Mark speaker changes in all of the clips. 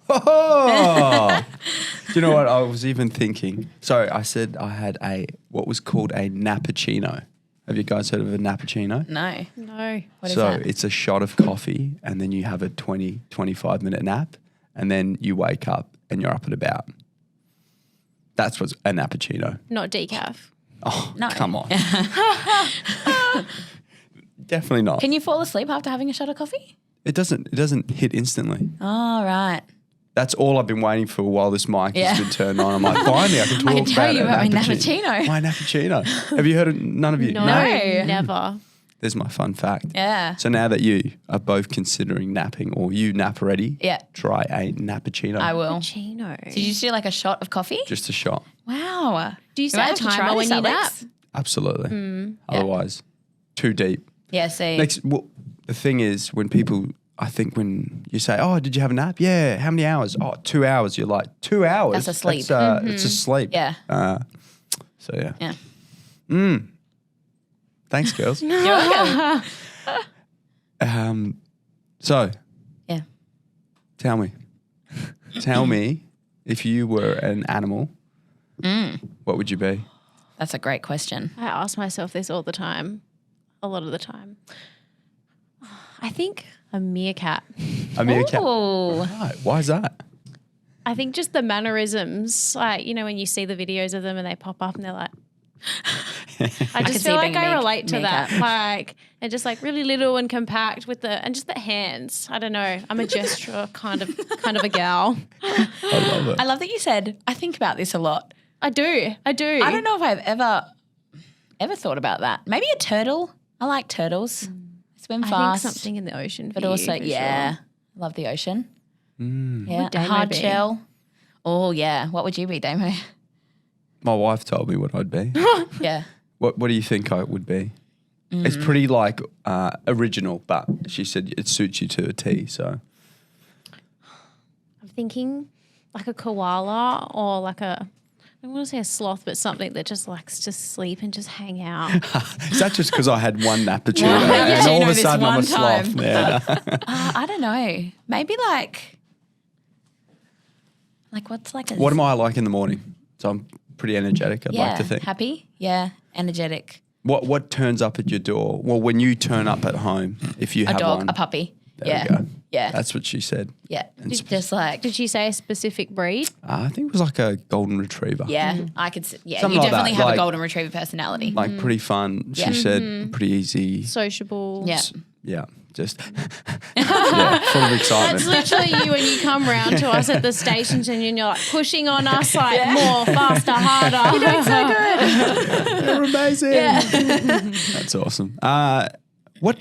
Speaker 1: Oh! Do you know what I was even thinking? So I said I had what was called a nappuccino. Have you guys heard of a nappuccino?
Speaker 2: No. What is that?
Speaker 1: It's a shot of coffee and then you have a 20, 25-minute nap and then you wake up and you're up and about. That's what's a nappuccino.
Speaker 3: Not decaf.
Speaker 1: Oh,
Speaker 2: No.
Speaker 1: come on. Definitely not.
Speaker 2: Can you fall asleep after having a shot of coffee?
Speaker 1: It doesn't hit instantly.
Speaker 2: Oh, right.
Speaker 1: That's all I've been waiting for while this mic has been turned on. I'm like, finally, I can talk
Speaker 2: I can tell
Speaker 1: about
Speaker 2: you
Speaker 1: it.
Speaker 2: about my nappuccino.
Speaker 1: My nappuccino. Have you heard of none of you?
Speaker 3: No, never.
Speaker 1: There's my fun fact.
Speaker 2: Yeah.
Speaker 1: So now that you are both considering napping or you nap already, try a nappuccino.
Speaker 2: I will.
Speaker 3: Cappuccino.
Speaker 2: So you just do like a shot of coffee?
Speaker 1: Just a shot.
Speaker 2: Wow.
Speaker 3: Do you
Speaker 2: We might
Speaker 3: set a
Speaker 2: have to try
Speaker 3: timer when
Speaker 2: this,
Speaker 3: you nap?
Speaker 2: Alex.
Speaker 1: Absolutely. Otherwise, too deep.
Speaker 2: Yeah, see.
Speaker 1: The thing is, when you say, oh, did you have a nap? Yeah. How many hours? Oh, 2 hours. You're like, 2 hours?
Speaker 2: That's a sleep.
Speaker 1: It's a sleep.
Speaker 2: Yeah.
Speaker 1: So, yeah.
Speaker 2: Yeah.
Speaker 1: Thanks, girls.
Speaker 2: You're welcome.
Speaker 1: So,
Speaker 2: Yeah.
Speaker 1: tell me if you were an animal, what would you be?
Speaker 2: That's a great question.
Speaker 3: I ask myself this all the time, a lot of the time. I think a meerkat.
Speaker 1: A meerkat.
Speaker 2: Ooh.
Speaker 1: Right. Why is that?
Speaker 3: I think just the mannerisms, like, you know, when you see the videos of them and they pop up and they're like, I just feel like I relate to that. Like, they're just like really little and compact and just the hands. I don't know. I'm a gesture kind of a gal.
Speaker 1: I love it.
Speaker 2: I love that you said, I think about this a lot.
Speaker 3: I do.
Speaker 2: I don't know if I've ever thought about that. Maybe a turtle. I like turtles. Swim fast.
Speaker 3: I think something in the ocean
Speaker 2: But
Speaker 3: for
Speaker 2: also,
Speaker 3: you, for
Speaker 2: yeah,
Speaker 3: sure.
Speaker 2: love the ocean. Yeah,
Speaker 3: What Damo
Speaker 2: hard
Speaker 3: be?
Speaker 2: shell. Oh, yeah. What would you be, Damo?
Speaker 1: My wife told me what I'd be.
Speaker 2: Yeah.
Speaker 1: What do you think I would be? It's pretty like original, but she said it suits you to a T. So
Speaker 3: I'm thinking like a koala or like I don't want to say a sloth, but something that just likes to sleep and just hang out.
Speaker 1: is that just because I had one nappuccino
Speaker 2: Yeah.
Speaker 1: and all of a
Speaker 2: This
Speaker 1: sudden I'm a
Speaker 2: one
Speaker 1: sloth?
Speaker 2: time.
Speaker 1: Yeah.
Speaker 2: I don't know. Maybe like what's like a...
Speaker 1: What am I like in the morning? So I'm pretty energetic, I'd like to think.
Speaker 2: Happy? Yeah, energetic.
Speaker 1: What turns up at your door? Well, when you turn up at home, if you
Speaker 2: A
Speaker 1: have
Speaker 2: dog,
Speaker 1: one.
Speaker 2: a puppy.
Speaker 1: There we go.
Speaker 2: Yeah.
Speaker 1: That's what she said.
Speaker 2: Yeah.
Speaker 1: And
Speaker 2: Just like...
Speaker 3: Did she say a specific breed?
Speaker 1: I think it was like a golden retriever.
Speaker 2: Yeah, I could... Yeah,
Speaker 1: Something
Speaker 2: you
Speaker 1: like
Speaker 2: definitely
Speaker 1: that,
Speaker 2: have
Speaker 1: like-
Speaker 2: a golden retriever personality.
Speaker 1: Like pretty fun. She
Speaker 2: Yeah.
Speaker 1: said pretty easy.
Speaker 3: Sociable.
Speaker 2: Yeah.
Speaker 1: Yeah. Just yeah, full of excitement.
Speaker 3: That's literally you when you come round to us at the stations and you're like pushing on us like more, faster, harder. You're doing so good.
Speaker 1: You're amazing.
Speaker 2: Yeah.
Speaker 1: That's awesome. What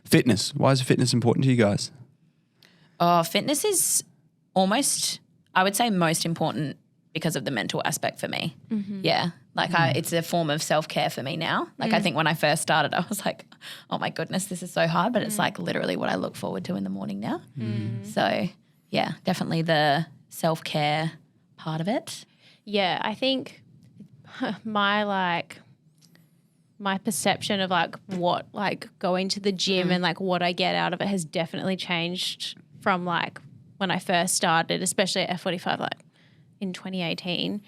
Speaker 1: fitness? Why is fitness important to you guys?
Speaker 2: Oh, fitness is almost, I would say, most important because of the mental aspect for me. Yeah. Like it's a form of self-care for me now. Like I think when I first started, I was like, oh my goodness, this is so hard. But it's like literally what I look forward to in the morning now. So yeah, definitely the self-care part of it.
Speaker 3: Yeah, I think my perception of like what like going to the gym and like what I get out of it has definitely changed from like when I first started, especially at F45 like in 2018.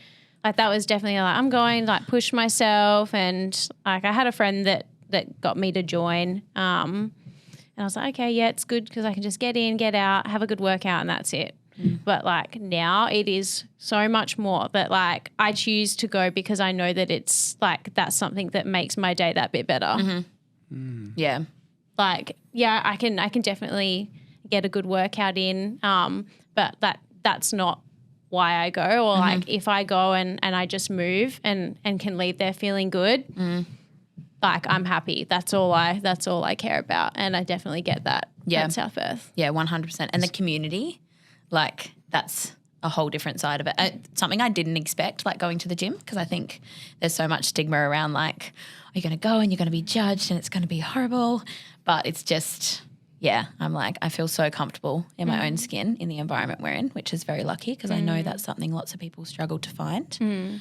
Speaker 3: Like that was definitely like I'm going to like push myself, and like I had a friend that got me to join and I was like, okay, yeah, it's good because I can just get in, get out, have a good workout and that's it. But like now it is so much more that like I choose to go because I know that it's like that's something that makes my day that bit better.
Speaker 2: Yeah.
Speaker 3: Like, yeah, I can definitely get a good workout in, but that's not why I go. Or like if I go and I just move and can leave there feeling good, like I'm happy. That's all I care about, and I definitely get that at South Perth.
Speaker 2: Yeah, 100%. And the community, like that's a whole different side of it. Something I didn't expect, like going to the gym, because I think there's so much stigma around like, are you going to go and you're going to be judged and it's going to be horrible? But it's just, yeah, I'm like, I feel so comfortable in my own skin in the environment we're in, which is very lucky because I know that's something lots of people struggle to find.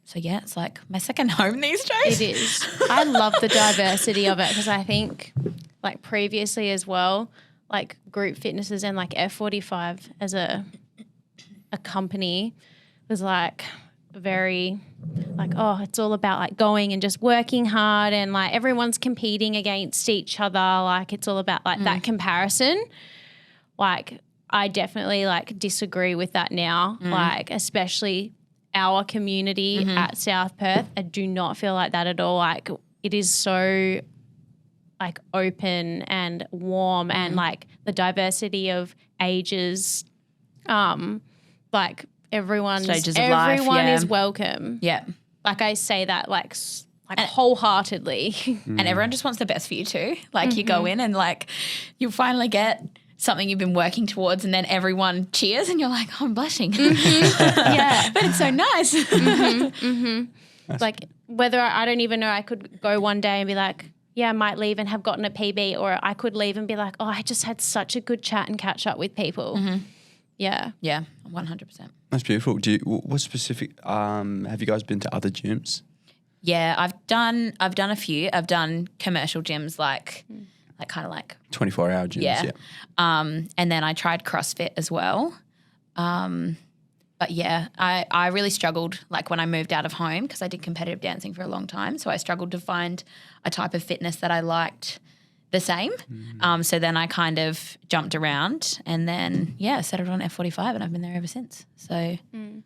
Speaker 2: So yeah, it's like my second home these days.
Speaker 3: It is. I love the diversity of it because I think like previously as well, like group fitnesses and like F45 as a company was like very like, oh, it's all about like going and just working hard and like everyone's competing against each other. Like it's all about like that comparison. Like I definitely like disagree with that now. Like especially our community at South Perth, I do not feel like that at all. Like it is so like open and warm and like the diversity of ages, like
Speaker 2: Stages of life,
Speaker 3: everyone
Speaker 2: yeah.
Speaker 3: is welcome.
Speaker 2: Yeah.
Speaker 3: Like I say that like wholeheartedly.
Speaker 2: And everyone just wants the best for you too. Like you go in and like you finally get something you've been working towards and then everyone cheers and you're like, oh, I'm blushing.
Speaker 3: Yeah.
Speaker 2: But it's so nice.
Speaker 3: Like whether I don't even know, I could go one day and be like, yeah, I might leave and have gotten a PB, or I could leave and be like, oh, I just had such a good chat and catch up with people. Yeah.
Speaker 2: Yeah, 100%.
Speaker 1: That's beautiful. What specific? Have you guys been to other gyms?
Speaker 2: Yeah, I've done a few. I've done commercial gyms like kind of like
Speaker 1: 24-hour gyms.
Speaker 2: yeah.
Speaker 1: Yeah.
Speaker 2: And then I tried CrossFit as well. But yeah, I really struggled like when I moved out of home because I did competitive dancing for a long time. So I struggled to find a type of fitness that I liked the same. So then I kind of jumped around and then, yeah, settled on F45 and I've been there ever since. So.
Speaker 1: And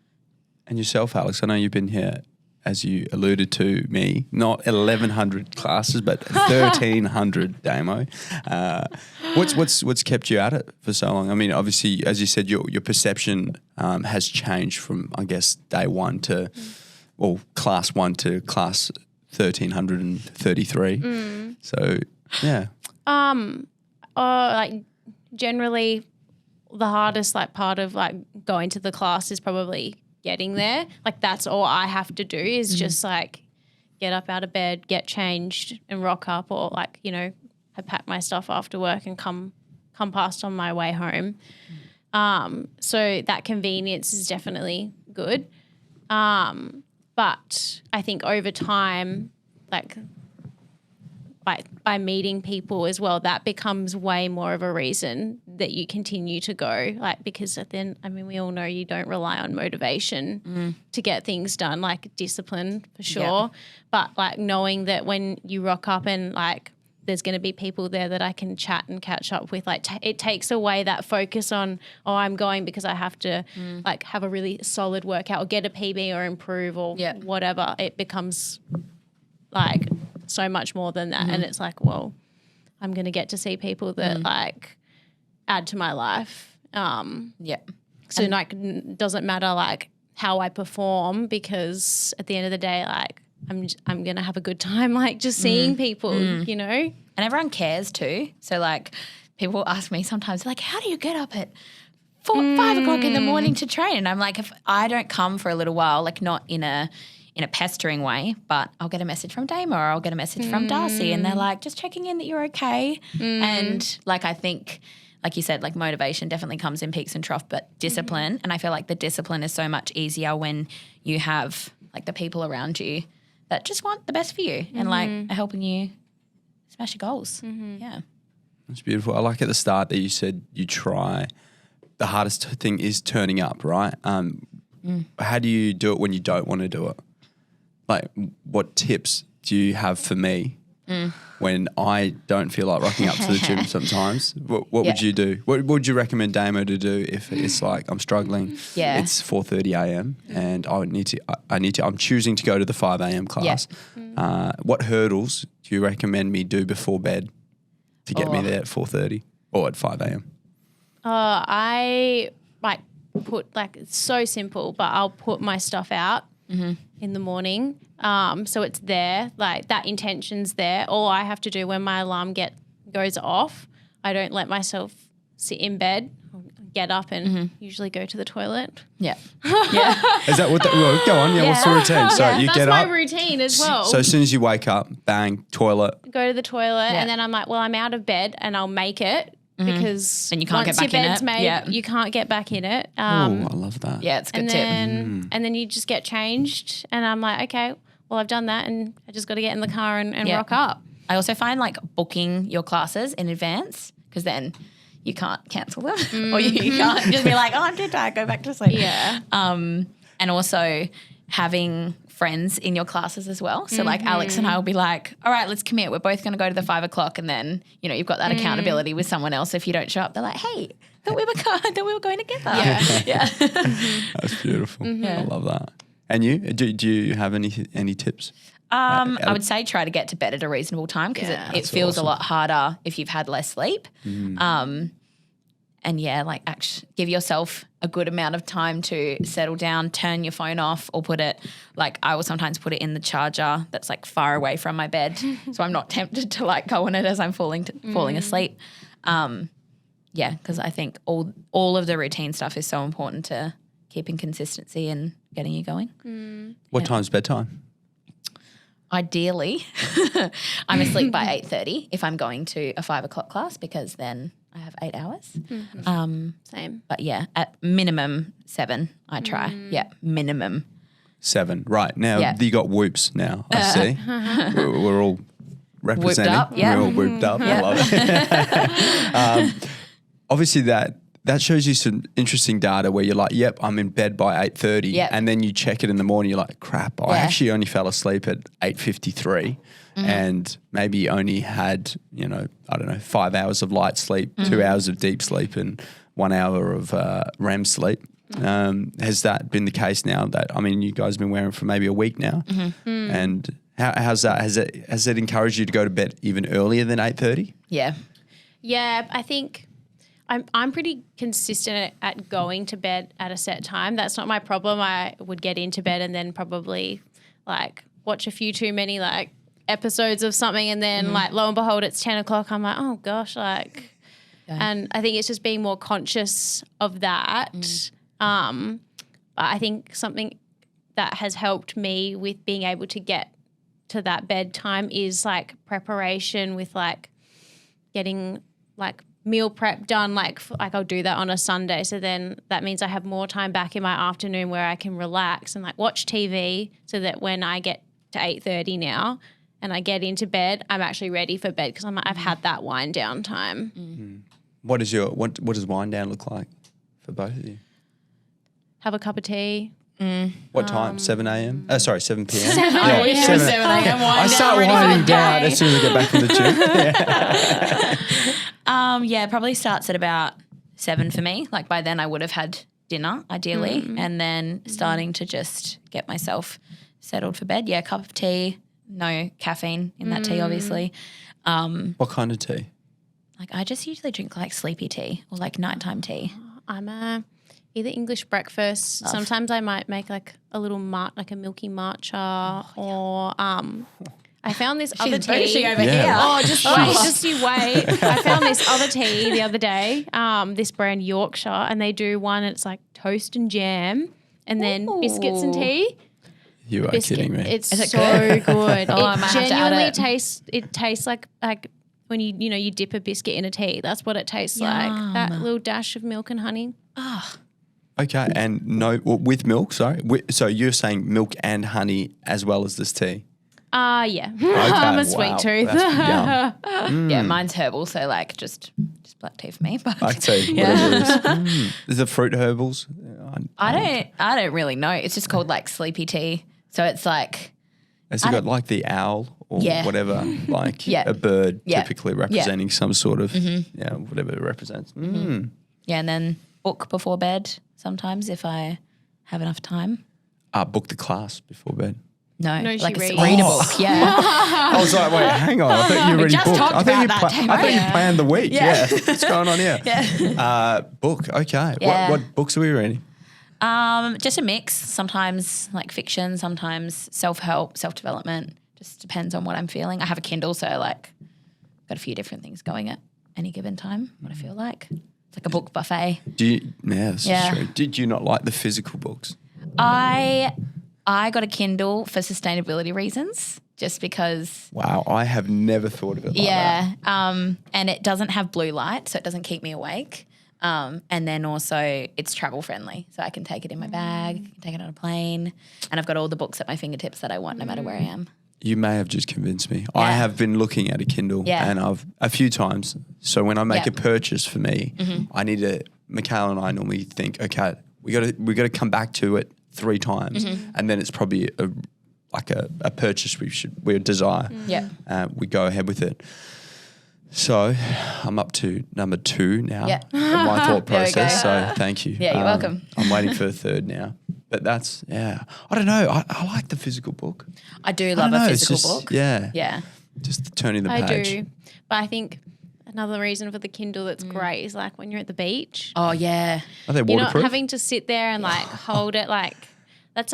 Speaker 1: yourself, Alex, I know you've been here, as you alluded to me, not 1,100 classes, but 1,300 demo. What's kept you at it for so long? I mean, obviously, as you said, your perception has changed from, I guess, day one to, well, class 1 to class 1,333. So, yeah.
Speaker 3: Like generally the hardest like part of like going to the class is probably getting there. Like that's all I have to do is just like get up out of bed, get changed and rock up, or like, you know, I pack my stuff after work and come past on my way home. So that convenience is definitely good. But I think over time, like by meeting people as well, that becomes way more of a reason that you continue to go. Like because then, I mean, we all know you don't rely on motivation to get things done, like discipline for sure.
Speaker 2: Yeah.
Speaker 3: But like knowing that when you rock up and like there's going to be people there that I can chat and catch up with, like it takes away that focus on, oh, I'm going because I have to like have a really solid workout or get a PB or improve or whatever. It becomes like so much more than that. And it's like, well, I'm going to get to see people that like add to my life. So like doesn't matter like how I perform, because at the end of the day, like I'm going to have a good time, like just seeing people, you know?
Speaker 2: And everyone cares too. So like people ask me sometimes like, how do you get up at 5 o'clock in the morning to train? And I'm like, if I don't come for a little while, like not in a pestering way, but I'll get a message from Dama or I'll get a message from Darcy and they're like, just checking in that you're okay. And like I think, like you said, like motivation definitely comes in peaks and troughs, but discipline, and I feel like the discipline is so much easier when you have like the people around you that just want the best for you and like are helping you smash your goals. Yeah.
Speaker 1: That's beautiful. I like at the start that you said you try. The hardest thing is turning up, right? How do you do it when you don't want to do it? Like, what tips do you have for me when I don't feel like rocking up to the gym sometimes? What would you do? What would you recommend Damo to do if it's like I'm struggling?
Speaker 2: Yeah.
Speaker 1: It's 4:30 a.m. and I'm choosing to go to the 5 a.m. class. What hurdles do you recommend me do before bed to get me there at 4:30 or at 5 a.m.?
Speaker 3: I like put like, it's so simple, but I'll put my stuff out in the morning. So it's there, like that intention's there. All I have to do when my alarm goes off, I don't let myself sit in bed, get up and usually go to the toilet.
Speaker 2: Yeah.
Speaker 1: Is that what well, go on, what's the routine? So you
Speaker 3: that's
Speaker 1: get
Speaker 3: my
Speaker 1: up.
Speaker 3: routine as well.
Speaker 1: So as soon as you wake up, bang, toilet.
Speaker 3: Go to the toilet and then I'm like, well, I'm out of bed and I'll make it. Because
Speaker 2: and you can't
Speaker 3: once
Speaker 2: get back
Speaker 3: your
Speaker 2: in
Speaker 3: bed's
Speaker 2: it.
Speaker 3: made, you can't get back in it.
Speaker 1: Oh, I love that.
Speaker 2: Yeah, it's a good
Speaker 3: and
Speaker 2: tip.
Speaker 3: then and then you just get changed, and I'm like, okay, well, I've done that, and I just got to get in the car and rock up.
Speaker 2: I also find like booking your classes in advance, because then you can't cancel them or you can't just be like, oh, I'm too tired, go back to sleep.
Speaker 3: Yeah.
Speaker 2: And also having friends in your classes as well. So like Alex and I will be like, all right, let's commit. We're both going to go to the 5 o'clock, and then, you know, you've got that accountability with someone else. If you don't show up, they're like, hey, thought we were going together.
Speaker 3: Yeah.
Speaker 1: That's beautiful. I love that. And you? Do you have any tips?
Speaker 2: I would say try to get to bed at a reasonable time because it feels a lot harder if you've had less sleep. And like give yourself a good amount of time to settle down, turn your phone off, or put it, like I will sometimes put it in the charger that's like far away from my bed so I'm not tempted to like go on it as I'm falling asleep. Because I think all of the routine stuff is so important to keeping consistency and getting you going.
Speaker 1: What time's bedtime?
Speaker 2: Ideally, I'm asleep by 8:30 if I'm going to a 5 o'clock class because then I have 8 hours.
Speaker 3: Same.
Speaker 2: But at minimum 7 I try. Minimum.
Speaker 1: 7. Right. Now you got whoops now, I see. We're all representing.
Speaker 2: Whooped up, yeah.
Speaker 1: We're all whooped up. I love it. Obviously that shows you some interesting data where you're like, yep, I'm in bed by 8:30.
Speaker 2: Yep.
Speaker 1: And then you check it in the morning, you're like, crap, I actually only fell asleep at 8:53 and maybe only had, 5 hours of light sleep, 2 hours of deep sleep and 1 hour of REM sleep. Has that been the case now that, you guys have been wearing for maybe a week now? And how's that? Has it encouraged you to go to bed even earlier than 8:30?
Speaker 2: Yeah.
Speaker 3: Yeah, I think I'm pretty consistent at going to bed at a set time. That's not my problem. I would get into bed and then probably like watch a few too many like episodes of something, and then like lo and behold it's 10 o'clock. I'm like, oh gosh, and I think it's just being more conscious of that. But I think something that has helped me with being able to get to that bedtime is like preparation with like getting like meal prep done, like I'll do that on a Sunday, so then that means I have more time back in my afternoon where I can relax and like watch TV, so that when I get to 8:30 now and I get into bed, I'm actually ready for bed because I've had that wind down time.
Speaker 1: What does wind down look like for both of you?
Speaker 3: Have a cup of tea.
Speaker 1: What time? 7 a.m.? 7 p.m.
Speaker 3: 7 a.m.
Speaker 2: 7 a.m.
Speaker 1: I start winding down as soon as I get back from the gym.
Speaker 2: Probably starts at about 7 for me. Like by then I would have had dinner ideally, and then starting to just get myself settled for bed. Yeah, cup of tea, no caffeine in that tea obviously.
Speaker 1: What kind of tea?
Speaker 2: Like I just usually drink like sleepy tea or like nighttime tea.
Speaker 3: I'm either English breakfast. Love. Sometimes I might make like a little like a milky matcha, or I found this other tea
Speaker 2: over here.
Speaker 3: Oh, just wait, just you wait. I found this other tea the other day. This brand Yorkshire, and they do one. It's like toast and jam, and then biscuits and tea.
Speaker 1: You are kidding me.
Speaker 3: It's
Speaker 2: Is it
Speaker 3: so
Speaker 2: good?
Speaker 3: good.
Speaker 2: I
Speaker 3: It
Speaker 2: might have to add
Speaker 3: genuinely
Speaker 2: it.
Speaker 3: tastes like when you dip a biscuit in a tea. That's what it tastes like. That little dash of milk and honey.
Speaker 1: Okay, and with milk, sorry. So you're saying milk and honey as well as this tea?
Speaker 3: Yeah.
Speaker 1: Okay,
Speaker 3: I'm a sweet
Speaker 1: wow,
Speaker 3: tooth.
Speaker 1: that's yum.
Speaker 2: Yeah, mine's herbal, so like just black tea for me. But
Speaker 1: Black tea, whatever it is. Is it fruit herbals?
Speaker 2: I don't really know. It's just called like sleepy tea. So it's like
Speaker 1: Has it got like the owl or whatever, like a bird typically representing some sort of, whatever it represents?
Speaker 2: yeah, and then book before bed sometimes if I have enough time.
Speaker 1: Book the class before bed.
Speaker 2: No,
Speaker 3: she
Speaker 2: like
Speaker 3: reads.
Speaker 2: read a book. Yeah.
Speaker 1: I was like, wait, hang on. I thought you already
Speaker 2: just
Speaker 1: booked.
Speaker 2: talked
Speaker 1: I
Speaker 2: about
Speaker 1: thought you planned the week. Yeah. What's going on here? Book. Okay.
Speaker 2: Yeah.
Speaker 1: What books are we reading?
Speaker 2: Just a mix. Sometimes like fiction, sometimes self-help, self-development. Just depends on what I'm feeling. I have a Kindle, so like got a few different things going at any given time, what I feel like. It's like a book buffet.
Speaker 1: This is true. Did you not like the physical books?
Speaker 2: I got a Kindle for sustainability reasons, just because.
Speaker 1: Wow, I have never thought of it like that.
Speaker 2: And it doesn't have blue light, so it doesn't keep me awake. And then also it's travel friendly, so I can take it in my bag, I can take it on a plane, and I've got all the books at my fingertips that I want no matter where I am.
Speaker 1: You may have just convinced me. I have been looking at a Kindle and I've a few times. So when I make a purchase for me, I need to, Michaela and I normally think, okay, we got to come back to it 3 times, and then it's probably a purchase we desire. We go ahead with it. So I'm up to number 2 now in my thought process. So thank you.
Speaker 2: Yeah, you're welcome.
Speaker 1: I'm waiting for a 3rd now. But that's, I don't know. I like the physical book.
Speaker 2: I do love a physical book.
Speaker 1: Yeah.
Speaker 2: Yeah.
Speaker 1: Just turning the
Speaker 3: I
Speaker 1: page.
Speaker 3: do. But I think another reason for the Kindle that's great is like when you're at the beach.
Speaker 2: Oh, yeah.
Speaker 1: Are they
Speaker 3: You're
Speaker 1: waterproof?
Speaker 3: not having to sit there and like hold it like that's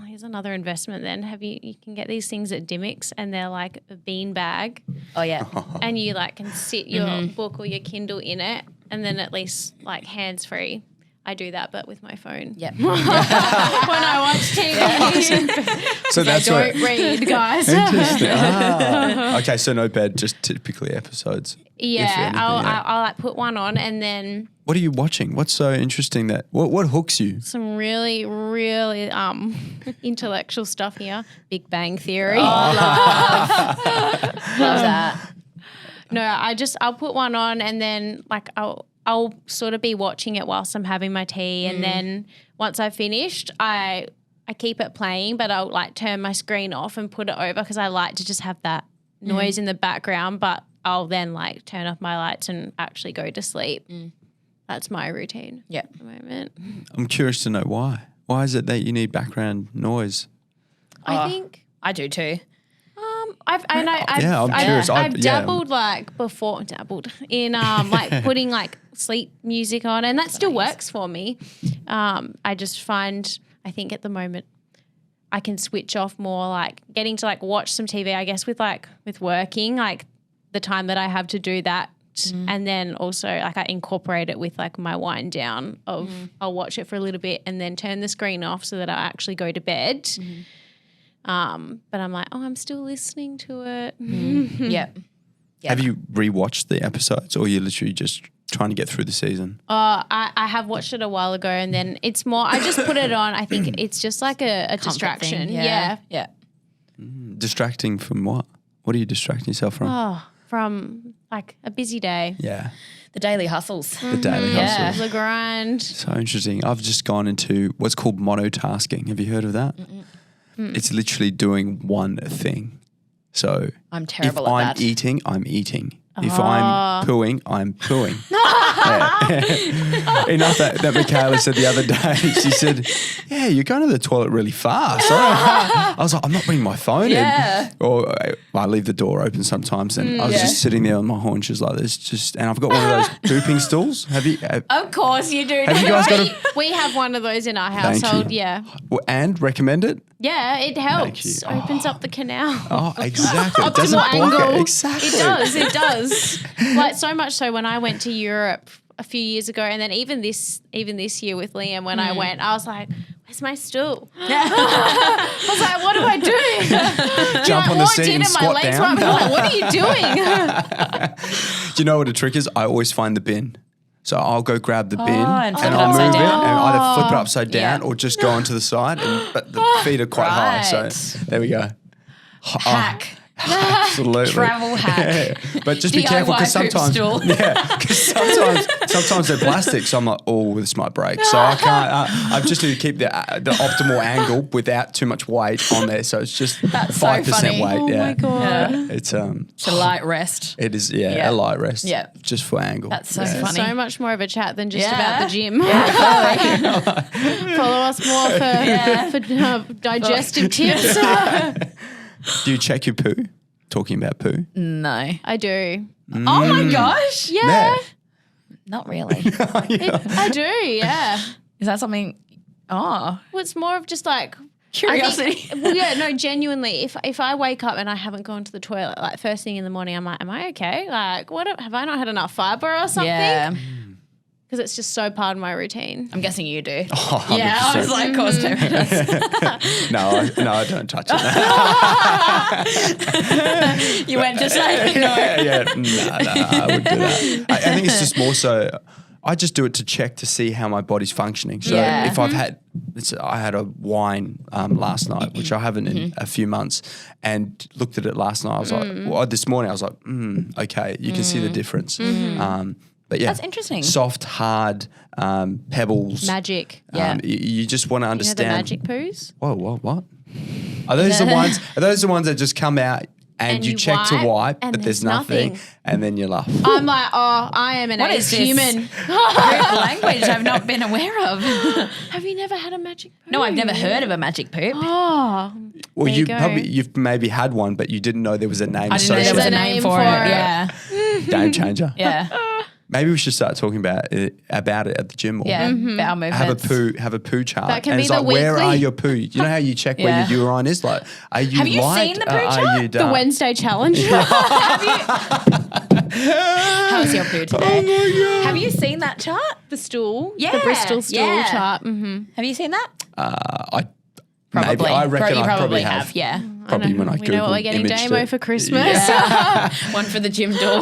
Speaker 3: here's another investment then. You can get these things at Dimmicks and they're like a bean bag
Speaker 2: Oh, yeah.
Speaker 3: and you like can sit your book or your Kindle in it and then at least like hands free. I do that, but with my phone.
Speaker 2: Yeah.
Speaker 3: When I watch TV.
Speaker 1: So that's
Speaker 3: don't read, guys.
Speaker 1: Interesting. Okay, so no bed, just typically episodes.
Speaker 3: Yeah, I'll like put one on and then
Speaker 1: What are you watching? What's so interesting what hooks you?
Speaker 3: some really, really intellectual stuff here. Big Bang Theory.
Speaker 2: Love that.
Speaker 3: No, I'll put one on and then like I'll sort of be watching it whilst I'm having my tea and then once I've finished I keep it playing but I'll like turn my screen off and put it over because I like to just have that noise in the background, but I'll then like turn off my lights and actually go to sleep. That's my routine at the moment.
Speaker 1: I'm curious to know why. Why is it that you need background noise?
Speaker 3: I think
Speaker 2: I do too.
Speaker 3: I'm
Speaker 1: curious.
Speaker 3: I've dabbled in like putting like sleep music on, and that still works for me. I just find I think at the moment I can switch off more, like getting to like watch some TV. I guess with working, like the time that I have to do that, and then also like I incorporate it with like my wind down of I'll watch it for a little bit and then turn the screen off so that I'll actually go to bed. But I'm like, I'm still listening to it.
Speaker 2: Yeah.
Speaker 1: Have you rewatched the episodes or you're literally just trying to get through the season?
Speaker 3: I have watched it a while ago and then it's more, I just put it on. I think it's just like a distraction.
Speaker 2: Thing,
Speaker 3: Yeah.
Speaker 1: Distracting from what? What are you distracting yourself from?
Speaker 3: From like a busy day.
Speaker 1: Yeah.
Speaker 2: The daily hustles.
Speaker 1: The daily hustle.
Speaker 3: The grind.
Speaker 1: So interesting. I've just gone into what's called monotasking. Have you heard of that? It's literally doing one thing. So
Speaker 2: I'm terrible
Speaker 1: if
Speaker 2: at
Speaker 1: I'm
Speaker 2: that.
Speaker 1: eating, I'm eating. If I'm pooing, I'm pooing. Enough that Michaela said the other day. She said, yeah, you're going to the toilet really fast. I was like, I'm not bringing my phone in. Or I leave the door open sometimes and I was just sitting there on my haunches like this. And I've got one of those pooping stools. Have you?
Speaker 2: Of course you do.
Speaker 1: Have you guys got
Speaker 3: We have one of those in our
Speaker 1: Thank
Speaker 3: household.
Speaker 1: you.
Speaker 3: Yeah.
Speaker 1: And recommend it?
Speaker 3: Yeah, it helps.
Speaker 1: you.
Speaker 3: Opens up the canal.
Speaker 1: Oh, exactly. It doesn't
Speaker 3: Optimal
Speaker 1: block
Speaker 3: angle.
Speaker 1: it. Exactly.
Speaker 3: It does. Like so much so when I went to Europe a few years ago and then even this year with Liam when I went, I was like, where's my stool? I was like, what do I do?
Speaker 1: Jump on the seat and squat down.
Speaker 3: Like, what are you doing?
Speaker 1: Do you know what the trick is? I always find the bin. So I'll go grab the bin
Speaker 2: and flip it
Speaker 1: I'll
Speaker 2: upside
Speaker 1: move it
Speaker 2: down.
Speaker 1: and either flip it upside down or just go onto the side. But the feet are quite high. So
Speaker 2: Right.
Speaker 1: there we go.
Speaker 2: Hack.
Speaker 1: Absolutely.
Speaker 2: Travel hack.
Speaker 1: But just be careful because
Speaker 2: DIY poop
Speaker 1: sometimes,
Speaker 2: stool.
Speaker 1: sometimes they're plastic. So I'm like, oh, this might break. So I can't. I just need to keep the optimal angle without too much weight on there. So it's just
Speaker 2: That's so
Speaker 1: 5%
Speaker 2: funny.
Speaker 1: weight.
Speaker 3: Oh
Speaker 1: yeah.
Speaker 3: my God.
Speaker 2: Yeah.
Speaker 1: It's
Speaker 2: It's a light rest.
Speaker 1: It is.
Speaker 2: Yeah.
Speaker 1: A light rest.
Speaker 2: Yeah.
Speaker 1: Just for angle.
Speaker 2: That's so
Speaker 1: Yeah.
Speaker 2: funny.
Speaker 3: So much more of a chat than just
Speaker 2: Yeah.
Speaker 3: about the gym. Follow us more for digestive tips.
Speaker 1: Do you check your poo? Talking about poo.
Speaker 2: No.
Speaker 3: I do.
Speaker 2: Oh my gosh.
Speaker 3: Yeah,
Speaker 2: Not really.
Speaker 3: I do. Yeah.
Speaker 2: Is that something? Oh,
Speaker 3: Well, it's more of just like
Speaker 2: curiosity.
Speaker 3: Genuinely, if I wake up and I haven't gone to the toilet, like first thing in the morning, I'm like, am I okay? Like, have I not had enough fiber or something?
Speaker 2: Yeah.
Speaker 3: Because it's just so part of my routine.
Speaker 2: I'm guessing you do.
Speaker 1: Oh,
Speaker 2: Yeah, I was
Speaker 1: 100%.
Speaker 2: like, of course, David does.
Speaker 1: No, I don't touch it.
Speaker 2: You went to say no.
Speaker 1: No, I wouldn't do that. I think it's just more so I just do it to check to see how my body's functioning. So
Speaker 2: Yeah.
Speaker 1: if I've had, I had a wine last night, which I haven't in a few months, and looked at it last night. I was like, well, this morning I was like, okay, you can see the difference. But yeah,
Speaker 2: That's interesting.
Speaker 1: Soft, hard, pebbles.
Speaker 3: Magic.
Speaker 2: Yeah.
Speaker 1: You just want to
Speaker 3: You know the
Speaker 1: understand.
Speaker 3: magic poos?
Speaker 1: Whoa, what? Are those the ones? Are those the ones that just come out and you
Speaker 3: you
Speaker 1: check to
Speaker 3: wipe
Speaker 1: wipe,
Speaker 3: and
Speaker 1: but there's
Speaker 3: there's
Speaker 1: nothing,
Speaker 3: nothing.
Speaker 1: and then you laugh?
Speaker 3: I'm like, I am an
Speaker 2: What
Speaker 3: age
Speaker 2: is this?
Speaker 3: human.
Speaker 2: Language I've not been aware of.
Speaker 3: Have you never had a magic poo?
Speaker 2: No, I've never heard of a magic poop.
Speaker 3: Oh,
Speaker 1: Well,
Speaker 3: there you
Speaker 1: you
Speaker 3: go.
Speaker 1: probably you've maybe had one, but you didn't know there was a name
Speaker 2: I didn't know there
Speaker 1: associated.
Speaker 2: was a
Speaker 3: There's a
Speaker 2: name
Speaker 3: name
Speaker 2: for
Speaker 3: for
Speaker 2: it.
Speaker 3: it.
Speaker 2: Yeah.
Speaker 1: Game changer.
Speaker 2: Yeah.
Speaker 1: Maybe we should start talking about it at the gym more.
Speaker 2: Yeah. Our movements.
Speaker 1: Have a poo chart.
Speaker 3: That can
Speaker 1: and
Speaker 3: be
Speaker 1: it's
Speaker 3: the
Speaker 1: like, where
Speaker 3: weekly-
Speaker 1: are your poo? You know how you check
Speaker 2: Yeah.
Speaker 1: where your urine is? Like, are you
Speaker 2: Have you
Speaker 1: light?
Speaker 2: seen the poo
Speaker 1: Are
Speaker 2: chart?
Speaker 1: you
Speaker 3: the
Speaker 1: dark?
Speaker 3: Wednesday challenge.
Speaker 2: How's your poo today? Have you seen that chart?
Speaker 3: The stool.
Speaker 2: Yeah,
Speaker 3: The Bristol stool
Speaker 2: yeah.
Speaker 3: chart. Mm-hmm.
Speaker 2: Have you seen that?
Speaker 1: Maybe I reckon
Speaker 2: You
Speaker 1: I
Speaker 2: probably
Speaker 1: have.
Speaker 2: have. Yeah.
Speaker 1: Probably when I
Speaker 3: We know what we're
Speaker 1: Googled
Speaker 3: getting
Speaker 1: imaged
Speaker 3: Damo
Speaker 1: it.
Speaker 3: for Christmas.
Speaker 2: One for the gym door.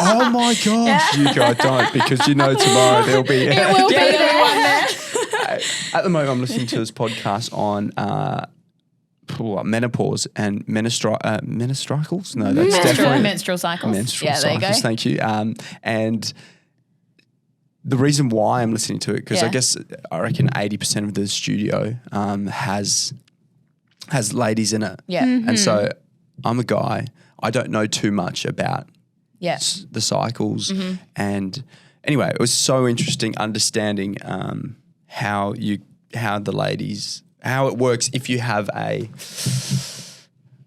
Speaker 1: Oh my gosh, you guys don't, because you know tomorrow there'll be.
Speaker 3: It will be
Speaker 2: Yeah,
Speaker 3: there.
Speaker 1: At the moment, I'm listening to this podcast on menopause and menstruacles. No, that's definitely
Speaker 2: Menstrual cycles.
Speaker 1: menstrual
Speaker 2: Yeah, there you
Speaker 1: cycles.
Speaker 2: go.
Speaker 1: Thank you. And the reason why I'm listening to it, because I
Speaker 2: Yeah.
Speaker 1: guess I reckon 80% of the studio has ladies in it.
Speaker 2: Yeah.
Speaker 1: And so I'm a guy. I don't know too much about
Speaker 2: Yeah.
Speaker 1: the cycles. And anyway, it was so interesting understanding how the ladies, how it works if you have a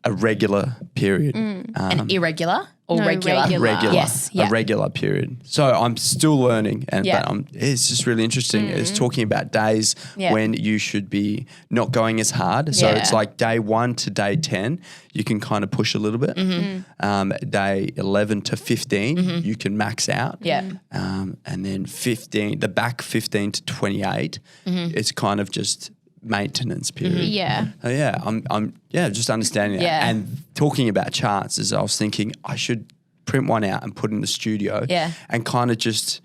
Speaker 1: regular period.
Speaker 2: An irregular or
Speaker 3: No,
Speaker 2: regular?
Speaker 3: regular.
Speaker 2: Yes. Yeah.
Speaker 1: A regular period. So I'm still learning, and
Speaker 2: Yeah.
Speaker 1: but it's just really interesting. It's talking about days
Speaker 2: Yeah.
Speaker 1: when you should be not going as hard. So
Speaker 2: Yeah.
Speaker 1: it's like day 1 to day 10, you can kind of push a little bit. Day 11 to 15, you can max out.
Speaker 2: Yeah.
Speaker 1: And then 15, the back 15 to 28, it's kind of just maintenance period.
Speaker 3: Yeah.
Speaker 1: Oh yeah, I'm just understanding that.
Speaker 2: Yeah.
Speaker 1: And talking about charts, as I was thinking, I should print one out and put it in the studio.
Speaker 2: Yeah.
Speaker 1: And kind of just,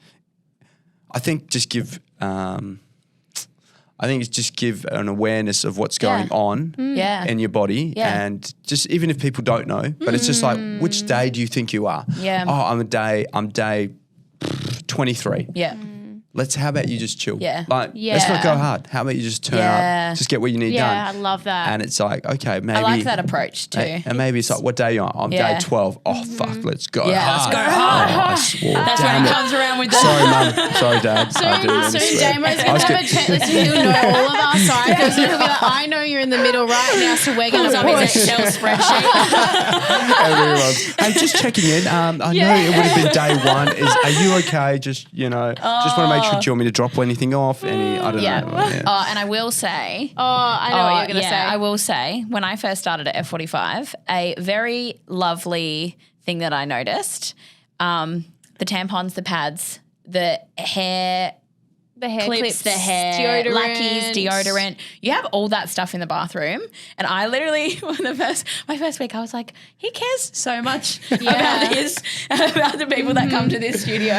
Speaker 1: I think give an awareness of what's going on
Speaker 2: Yeah.
Speaker 1: in your body,
Speaker 2: Yeah.
Speaker 1: and just even if people don't know, but it's just like, which day do you think you are?
Speaker 2: Yeah.
Speaker 1: Oh, I'm day 23.
Speaker 2: Yeah.
Speaker 1: How about you just chill?
Speaker 2: Yeah.
Speaker 1: Let's not go hard. How about you just turn
Speaker 2: Yeah.
Speaker 1: up, just get what you need
Speaker 3: Yeah, I
Speaker 1: done.
Speaker 3: love that.
Speaker 1: And it's like, okay, maybe.
Speaker 2: I like that approach too.
Speaker 1: And maybe it's like, what day are you on? I'm
Speaker 2: Yeah.
Speaker 1: day 12. Oh, fuck, let's go
Speaker 2: Yeah,
Speaker 1: hard.
Speaker 2: let's go hard.
Speaker 1: Oh, I swore.
Speaker 2: That's
Speaker 1: Damn
Speaker 2: when it
Speaker 1: it.
Speaker 2: comes around with
Speaker 1: Sorry, Mum. Sorry, Dad. I didn't mean to
Speaker 3: Soon
Speaker 1: swear.
Speaker 3: Damo's
Speaker 1: I
Speaker 3: going
Speaker 1: was
Speaker 3: to have a
Speaker 1: getting-
Speaker 3: checklist. He'll know all of our cycles. And he'll be like, I know you're in the middle right now, so we're going to
Speaker 2: Some his Excel spreadsheet.
Speaker 1: Everyone's, hey, just checking in. I know it would have been day 1. Are you okay? Just, just want to make sure. Do you want me to drop anything off? I don't
Speaker 2: Yeah.
Speaker 1: know. Yeah.
Speaker 2: And I will say.
Speaker 3: Oh, I know what you're going to say.
Speaker 2: I will say, when I first started at F45, a very lovely thing that I noticed, the tampons, the pads, the hair
Speaker 3: The hair
Speaker 2: clips, the hair,
Speaker 3: deodorant.
Speaker 2: lackeys, deodorant. You have all that stuff in the bathroom. And I literally, my first week, I was like, he cares so much about this, about the people that come to this studio.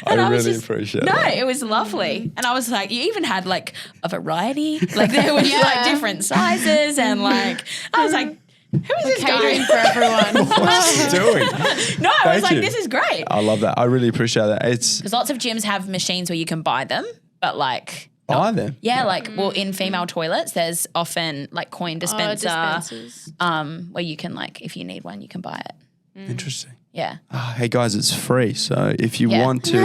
Speaker 2: And
Speaker 1: I
Speaker 2: was
Speaker 1: really appreciate
Speaker 2: No,
Speaker 1: that.
Speaker 2: it was lovely. And I was like, you even had like a variety. Like there was like different sizes and like, I was like, who is this
Speaker 3: Catering
Speaker 2: guy?
Speaker 3: for everyone.
Speaker 1: What's he doing?
Speaker 2: No, I was
Speaker 1: Thank
Speaker 2: like,
Speaker 1: you.
Speaker 2: this is great.
Speaker 1: I love that. I really appreciate that. It's
Speaker 2: Because lots of gyms have machines where you can buy them, but like,
Speaker 1: buy them.
Speaker 2: yeah, like, well, in female toilets, there's often like coin dispenser,
Speaker 3: dispensers.
Speaker 2: where you can like, if you need one, you can buy it.
Speaker 1: Interesting.
Speaker 2: Yeah.
Speaker 1: Oh, hey guys, it's free. So if you
Speaker 2: Yeah.
Speaker 1: want to,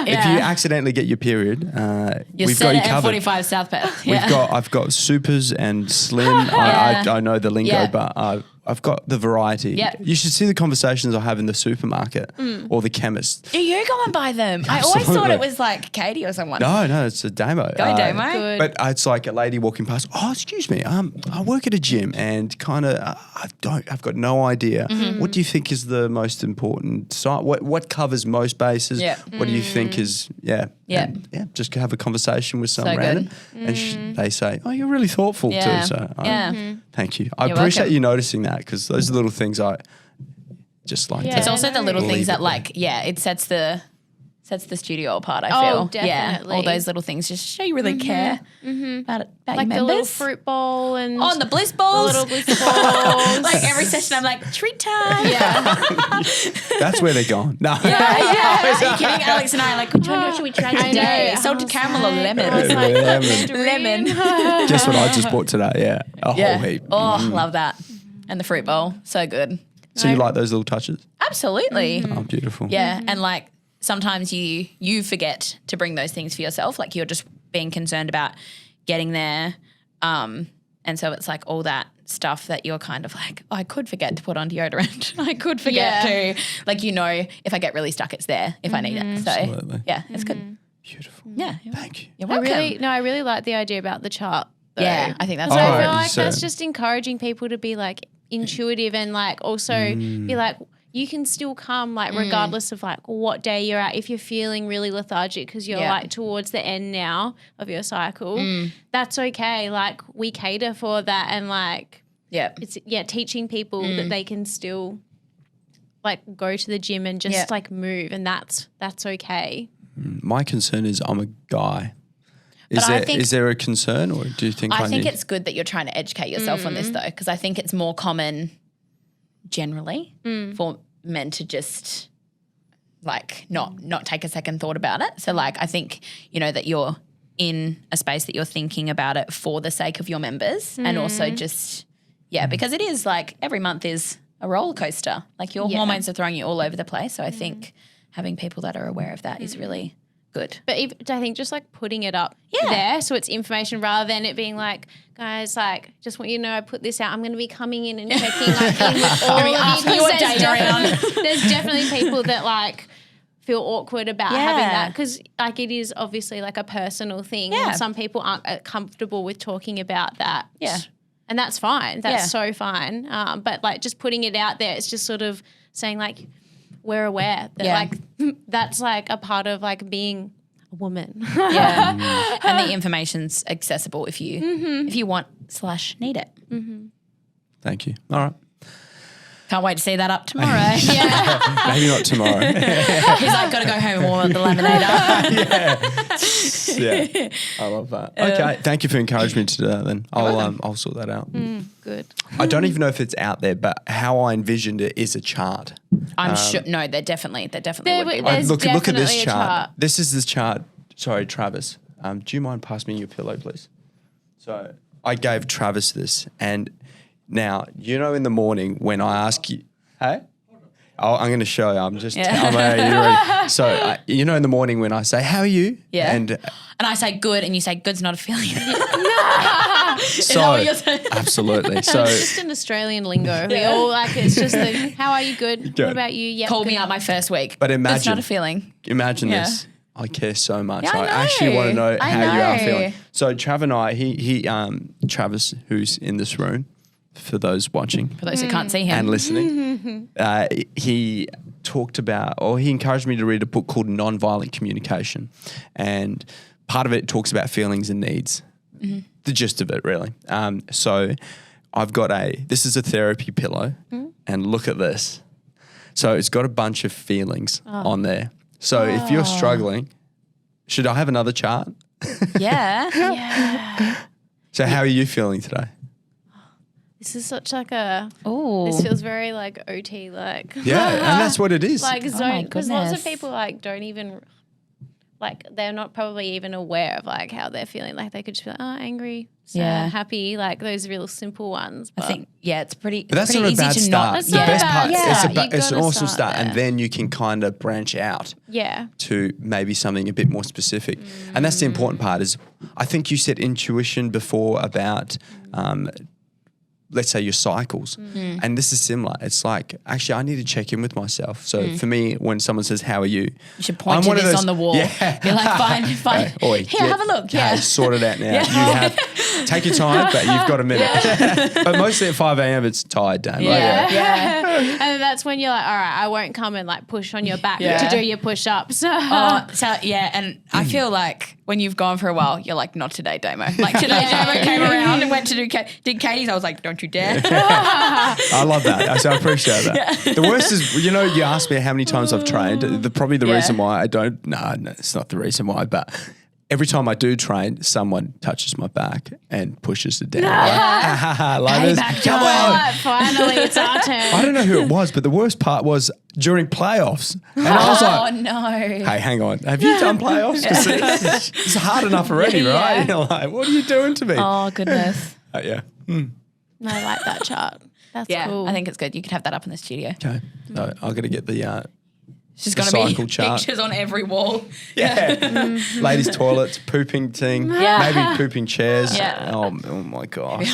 Speaker 1: if you accidentally get your period,
Speaker 2: You're
Speaker 1: we've
Speaker 2: set
Speaker 1: got you
Speaker 2: at
Speaker 1: covered.
Speaker 2: F45 South Perth.
Speaker 1: I've got supers and slim. I know the lingo,
Speaker 2: Yeah.
Speaker 1: but I've got the variety.
Speaker 2: Yep.
Speaker 1: You should see the conversations I have in the supermarket or the chemist.
Speaker 2: Do you go and buy them? I always thought
Speaker 1: Absolutely.
Speaker 2: it was like Katie or someone.
Speaker 1: No, it's a Damo.
Speaker 2: Go Damo.
Speaker 3: Good.
Speaker 1: But it's like a lady walking past. Oh, excuse me. I work at a gym, and kind of I've got no idea. What do you think is the most important site? What covers most bases?
Speaker 2: Yeah.
Speaker 1: What do you think is
Speaker 2: Yeah.
Speaker 1: And, just have a conversation with some
Speaker 2: So
Speaker 1: random, and they say, "Oh, you're really thoughtful
Speaker 2: Yeah.
Speaker 1: too." So
Speaker 2: Yeah.
Speaker 1: thank you. I
Speaker 2: You're
Speaker 1: appreciate
Speaker 2: welcome.
Speaker 1: you noticing that, because those are the little things I just like.
Speaker 3: Yeah.
Speaker 1: to
Speaker 2: It's also the little
Speaker 1: Leave
Speaker 2: things
Speaker 1: it
Speaker 2: that
Speaker 1: there.
Speaker 2: like, it sets the sets the studio apart, I
Speaker 3: Oh,
Speaker 2: feel. Yeah,
Speaker 3: definitely.
Speaker 2: all those little things just show you really care about
Speaker 3: Like
Speaker 2: your
Speaker 3: the little
Speaker 2: members.
Speaker 3: fruit bowl and
Speaker 2: Oh, and the bliss balls.
Speaker 3: little bliss balls.
Speaker 2: Like every session, I'm like, treat time.
Speaker 3: yeah.
Speaker 1: That's where they're going. No.
Speaker 2: Are you kidding? Alex and I are like, which one should we try
Speaker 3: I
Speaker 2: today?
Speaker 3: know.
Speaker 2: Salted caramel or lemon?
Speaker 3: I was like,
Speaker 2: Lemon.
Speaker 1: Guess what I just bought today? Yeah. A
Speaker 2: Yeah.
Speaker 1: whole heap.
Speaker 2: Oh, love that. And the fruit bowl. So good.
Speaker 1: So you like those little touches?
Speaker 2: Absolutely.
Speaker 1: Oh, beautiful.
Speaker 2: Yeah. And like sometimes you forget to bring those things for yourself. Like you're just being concerned about getting there. And so it's like all that stuff that you're kind of like, oh, I could forget to put on deodorant. I could forget to, like, if I get really stuck, it's there if I need it. So
Speaker 1: Absolutely.
Speaker 2: yeah, it's good.
Speaker 1: Beautiful.
Speaker 2: Yeah.
Speaker 1: Thank you.
Speaker 2: You're
Speaker 3: I
Speaker 2: welcome.
Speaker 3: really like the idea about the chart. Though.
Speaker 2: Yeah, I think that's
Speaker 3: So I feel
Speaker 1: Oh,
Speaker 3: like
Speaker 1: so-
Speaker 3: that's just encouraging people to be like intuitive and like also be like, you can still come like regardless of like what day you're at. If you're feeling really lethargic because you're
Speaker 2: Yeah.
Speaker 3: like towards the end now of your cycle, that's okay. Like we cater for that and like
Speaker 2: Yeah.
Speaker 3: it's teaching people that they can still like go to the gym and just
Speaker 2: Yeah.
Speaker 3: like move and that's okay.
Speaker 1: My concern is I'm a guy.
Speaker 2: But I
Speaker 1: Is there a concern, or do you think
Speaker 2: I think
Speaker 1: need-
Speaker 2: it's good that you're trying to educate yourself on this though, because I think it's more common generally for men to just like not take a second thought about it. So like I think, that you're in a space that you're thinking about it for the sake of your members and also just, because it is like every month is a roller coaster. Like your hormones are throwing you all over the place. So I think having people that are aware of that is really good.
Speaker 3: But I think just like putting it up
Speaker 2: Yeah.
Speaker 3: there so it's information rather than it being like, guys, like just want you to know I put this out. I'm going to be coming in and checking like in with all of you
Speaker 2: asking you what
Speaker 3: because
Speaker 2: day you're on.
Speaker 3: there's definitely people that like feel awkward about having
Speaker 2: Yeah.
Speaker 3: that because like it is obviously like a personal thing.
Speaker 2: Yeah.
Speaker 3: And some people aren't comfortable with talking about that.
Speaker 2: Yeah.
Speaker 3: And that's fine. That's
Speaker 2: Yeah.
Speaker 3: so fine. But like just putting it out there, it's just sort of saying like, we're aware that
Speaker 2: Yeah.
Speaker 3: like that's like a part of like being a woman.
Speaker 2: Yeah. And the information's accessible if you want / need it.
Speaker 1: Thank you. All right.
Speaker 2: Can't wait to see that up tomorrow.
Speaker 1: Maybe not tomorrow.
Speaker 2: He's like, got to go home and warm up the laminator.
Speaker 1: Yeah. I love that. Okay. Thank you for encouraging me to do that then. I'll sort that out.
Speaker 3: Good.
Speaker 1: I don't even know if it's out there, but how I envisioned it is a chart.
Speaker 2: I'm sure. No, there definitely would be.
Speaker 3: There's
Speaker 1: Look at this
Speaker 3: definitely a
Speaker 1: chart.
Speaker 3: chart.
Speaker 1: This is the chart. Sorry, Travis. Do you mind passing me your pillow, please? So I gave Travis this, and now in the morning when I ask you, hey. I'm going to show you. I'm just.
Speaker 2: Yeah.
Speaker 1: I'm ready. So in the morning when I say, "How are you?"
Speaker 2: Yeah.
Speaker 1: And
Speaker 2: And I say good, and you say good's not a feeling.
Speaker 1: so
Speaker 2: what you're saying?
Speaker 1: absolutely. So
Speaker 3: It's just an Australian lingo. We all like it's just the how are you good?
Speaker 1: Good.
Speaker 3: What about you? Yep.
Speaker 2: Call
Speaker 3: good.
Speaker 2: me out my first week.
Speaker 1: But
Speaker 2: It's
Speaker 1: imagine-
Speaker 2: not a feeling.
Speaker 1: imagine
Speaker 2: Yeah.
Speaker 1: this. I care so much.
Speaker 2: Yeah, I
Speaker 1: I actually want to know
Speaker 2: I
Speaker 1: how you are
Speaker 2: know.
Speaker 1: feeling. So Trav and I, he Travis, who's in this room, for those watching
Speaker 2: For those who can't see him.
Speaker 1: and listening, he talked about, or he encouraged me to read a book called Nonviolent Communication, and part of it talks about feelings and needs. The gist of it, really. So I've got this is a therapy pillow, and look at this. So it's got a bunch of feelings on there. So if you're struggling, should I have another chart?
Speaker 2: Yeah.
Speaker 3: Yeah.
Speaker 1: So how are you feeling today?
Speaker 3: This is such like a.
Speaker 2: Oh.
Speaker 3: This feels very like OT like.
Speaker 1: Yeah, and that's what it is.
Speaker 3: Like
Speaker 2: my
Speaker 3: zone because lots of
Speaker 2: goodness.
Speaker 3: people like don't even. Like they're not probably even aware of like how they're feeling. Like they could just be like, oh, angry, sad,
Speaker 2: Yeah.
Speaker 3: happy, like those real simple ones.
Speaker 2: I
Speaker 3: But
Speaker 2: think, it's pretty,
Speaker 1: But that's
Speaker 2: pretty
Speaker 1: not a
Speaker 2: easy
Speaker 1: bad
Speaker 2: to
Speaker 1: start.
Speaker 2: not.
Speaker 3: That's
Speaker 1: The
Speaker 3: not
Speaker 1: best
Speaker 3: a bad
Speaker 1: part,
Speaker 3: start.
Speaker 1: it's an
Speaker 3: You've
Speaker 1: awesome
Speaker 3: gotta
Speaker 1: start,
Speaker 3: start
Speaker 1: and then you can kind of branch out
Speaker 3: yeah.
Speaker 1: to maybe something a bit more specific. And that's the important part is, I think you said intuition before about, let's say your cycles. And this is similar. It's like, actually, I need to check in with myself. So for me, when someone says, how are you?
Speaker 2: You should point to this on the wall.
Speaker 1: Yeah.
Speaker 2: Be like, fine.
Speaker 1: Oi,
Speaker 2: Here, have a look. Yeah.
Speaker 1: Sort it out now. Take your time, but you've got a minute. But mostly at 5 a.m. it's tired, Dan.
Speaker 2: Yeah.
Speaker 3: And that's when you're like, all right, I won't come and like push on your back to do your push-ups.
Speaker 2: So yeah, and I feel like when you've gone for a while, you're like, not today, Damo. Like today, Damo came around and went to did Katie's. I was like, don't you dare.
Speaker 1: I love that. So I appreciate that. The worst is, you asked me how many times I've trained. Probably the reason why I don't. No, it's not the reason why, but. Every time I do train, someone touches my back and pushes it down. Like, come on.
Speaker 3: Finally, it's our turn.
Speaker 1: I don't know who it was, but the worst part was during playoffs. And I was like,
Speaker 2: oh, no.
Speaker 1: Hey, hang on. Have you done playoffs? Because it's hard enough already, right? You're like, what are you doing to me?
Speaker 2: Oh, goodness.
Speaker 1: Yeah.
Speaker 3: I like that chart. That's cool.
Speaker 2: I think it's good. You could have that up in the studio.
Speaker 1: Okay. So I've got to get the
Speaker 2: She's going to be
Speaker 1: chart.
Speaker 2: pictures on every wall.
Speaker 1: Yeah. Ladies' toilets, pooping thing, maybe pooping chairs.
Speaker 2: Yeah.
Speaker 1: Oh my gosh.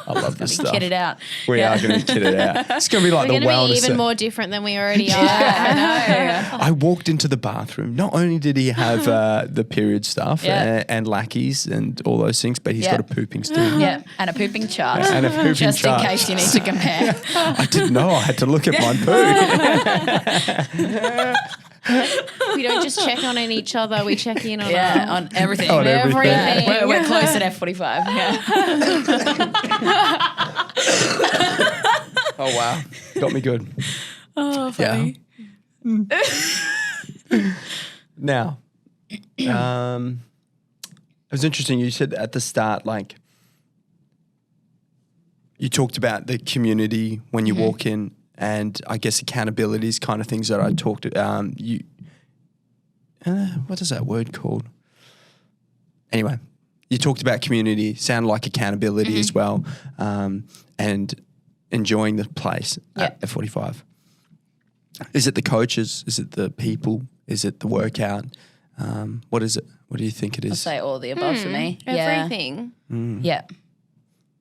Speaker 1: I love this stuff.
Speaker 2: Kitted out.
Speaker 1: We are going to be kitted out. It's going to be like
Speaker 3: We're
Speaker 1: the
Speaker 3: going to
Speaker 1: wellness.
Speaker 3: be even more different than we already are.
Speaker 2: I know.
Speaker 1: I walked into the bathroom. Not only did he have the period stuff and lackeys and all those things, but he's got a pooping stool.
Speaker 2: Yeah, and a pooping chart.
Speaker 1: And a pooping
Speaker 2: just
Speaker 1: chart.
Speaker 2: in case you need to compare.
Speaker 1: I didn't know. I had to look at my poo.
Speaker 3: We don't just check on each other, we check in on
Speaker 2: on everything.
Speaker 1: On everything.
Speaker 2: We're close at F45. Yeah.
Speaker 1: Oh, wow. Got me good.
Speaker 2: Oh, funny.
Speaker 1: Yeah. Now, it was interesting. You said at the start, like, you talked about the community when you walk in, and I guess accountability is kind of things that I talked to. What is that word called? Anyway, you talked about community, sounded like accountability as well, and enjoying the place at F45. Is it the coaches? Is it the people? Is it the workout? What is it? What do you think it is?
Speaker 2: I'll say all the above for me.
Speaker 3: everything.
Speaker 2: Yeah.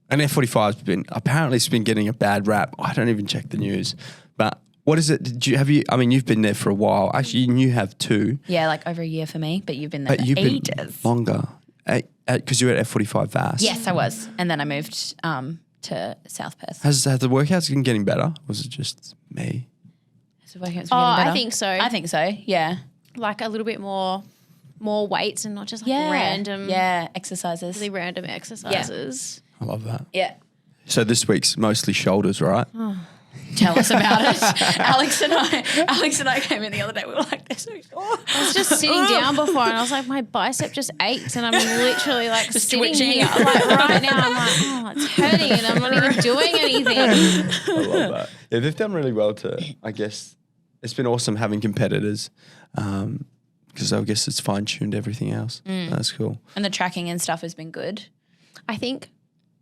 Speaker 1: And F45's been getting a bad rap. I don't even check the news. But what is it? You've been there for a while. Actually, you have too.
Speaker 2: Yeah, like over a year for me, but you've been there
Speaker 1: But
Speaker 2: for
Speaker 1: you've
Speaker 2: ages.
Speaker 1: been longer. Because you were at F45 Vast.
Speaker 2: Yes, I was. And then I moved to South Perth.
Speaker 1: Has the workouts been getting better? Or was it just me?
Speaker 2: Has the workouts been getting
Speaker 3: I
Speaker 2: better?
Speaker 3: think so.
Speaker 2: I think so, yeah.
Speaker 3: Like a little bit more weights and not just like random
Speaker 2: exercises.
Speaker 3: really random exercises.
Speaker 1: I love that.
Speaker 2: Yeah.
Speaker 1: So this week's mostly shoulders, right?
Speaker 2: Tell us about it. Alex and I came in the other day. We were like, "This is
Speaker 3: I was just sitting down before and I was like, my bicep just aches and I'm literally like
Speaker 2: Just
Speaker 3: sitting
Speaker 2: twitching.
Speaker 3: here. Like right now I'm like, oh, it's hurting and I'm not even doing anything.
Speaker 1: I love that. Yeah, they've done really well I guess, it's been awesome having competitors because I guess it's fine-tuned everything else. That's cool.
Speaker 2: And the tracking and stuff has been good.
Speaker 3: I think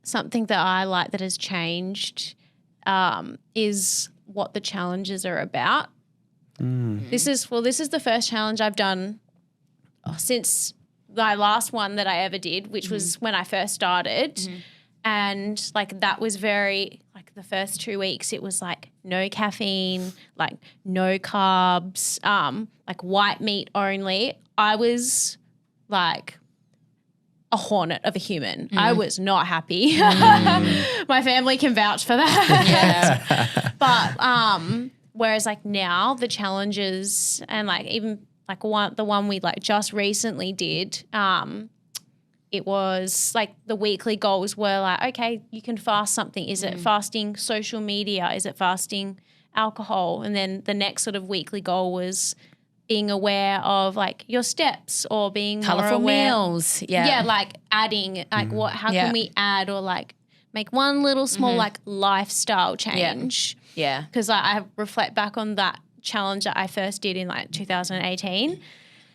Speaker 3: something that I like that has changed is what the challenges are about. This is the first challenge I've done since my last one that I ever did, which was when I first started. And like that was very like the first 2 weeks it was like no caffeine, like no carbs, like white meat only. I was like a hornet of a human. I was not happy. My family can vouch for that. But whereas like now the challenges and like even like the one we like just recently did, it was like the weekly goals were like, okay, you can fast something. Is it fasting social media? Is it fasting alcohol? And then the next sort of weekly goal was being aware of like your steps or being
Speaker 2: Colourful
Speaker 3: more aware.
Speaker 2: meals. Yeah.
Speaker 3: Like adding like how can we add or like make one little small like lifestyle change.
Speaker 2: Yeah.
Speaker 3: Because I reflect back on that challenge that I first did in like 2018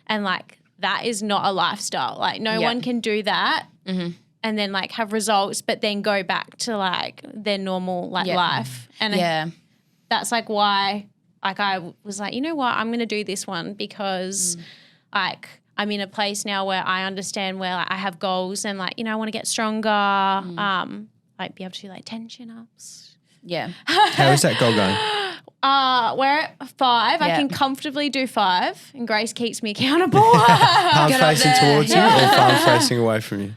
Speaker 3: and like that is not a lifestyle. Like no one can do that and then like have results but then go back to like their normal like life. And that's like why like I was like, you know what, I'm going to do this one because like I'm in a place now where I understand where like, I have goals and like, you know, I want to get stronger, like be able to do like 10 chin-ups.
Speaker 2: Yeah.
Speaker 1: How is that goal going?
Speaker 3: We're at 5. I can comfortably do 5 and Grace keeps me accountable.
Speaker 1: Palms facing towards you or palms facing away from you?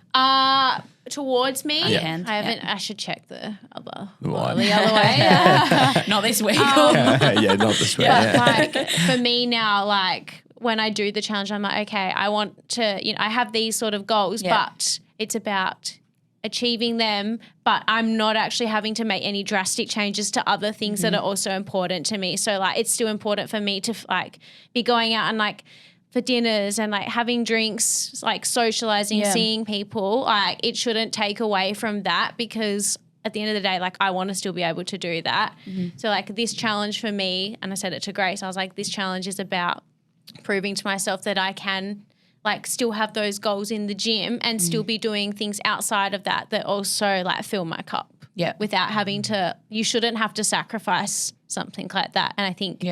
Speaker 3: towards me.
Speaker 2: Underhand,
Speaker 3: I haven't. I should check the other
Speaker 1: Right.
Speaker 3: the other way.
Speaker 2: Not this week.
Speaker 1: Yeah, not this way.
Speaker 3: But
Speaker 1: Yeah.
Speaker 3: like for me now, like when I do the challenge, I'm like, okay, I want to, I have these sort of goals, but it's about achieving them, but I'm not actually having to make any drastic changes to other things that are also important to me. So like it's still important for me to like be going out and like for dinners and like having drinks, like socializing, seeing people. Like it shouldn't take away from that, because at the end of the day, like I want to still be able to do that. So like this challenge for me, and I said it to Grace, I was like, this challenge is about proving to myself that I can like still have those goals in the gym and still be doing things outside of that also like fill my cup.
Speaker 2: Yeah.
Speaker 3: Without having to, you shouldn't have to sacrifice something like that. And I think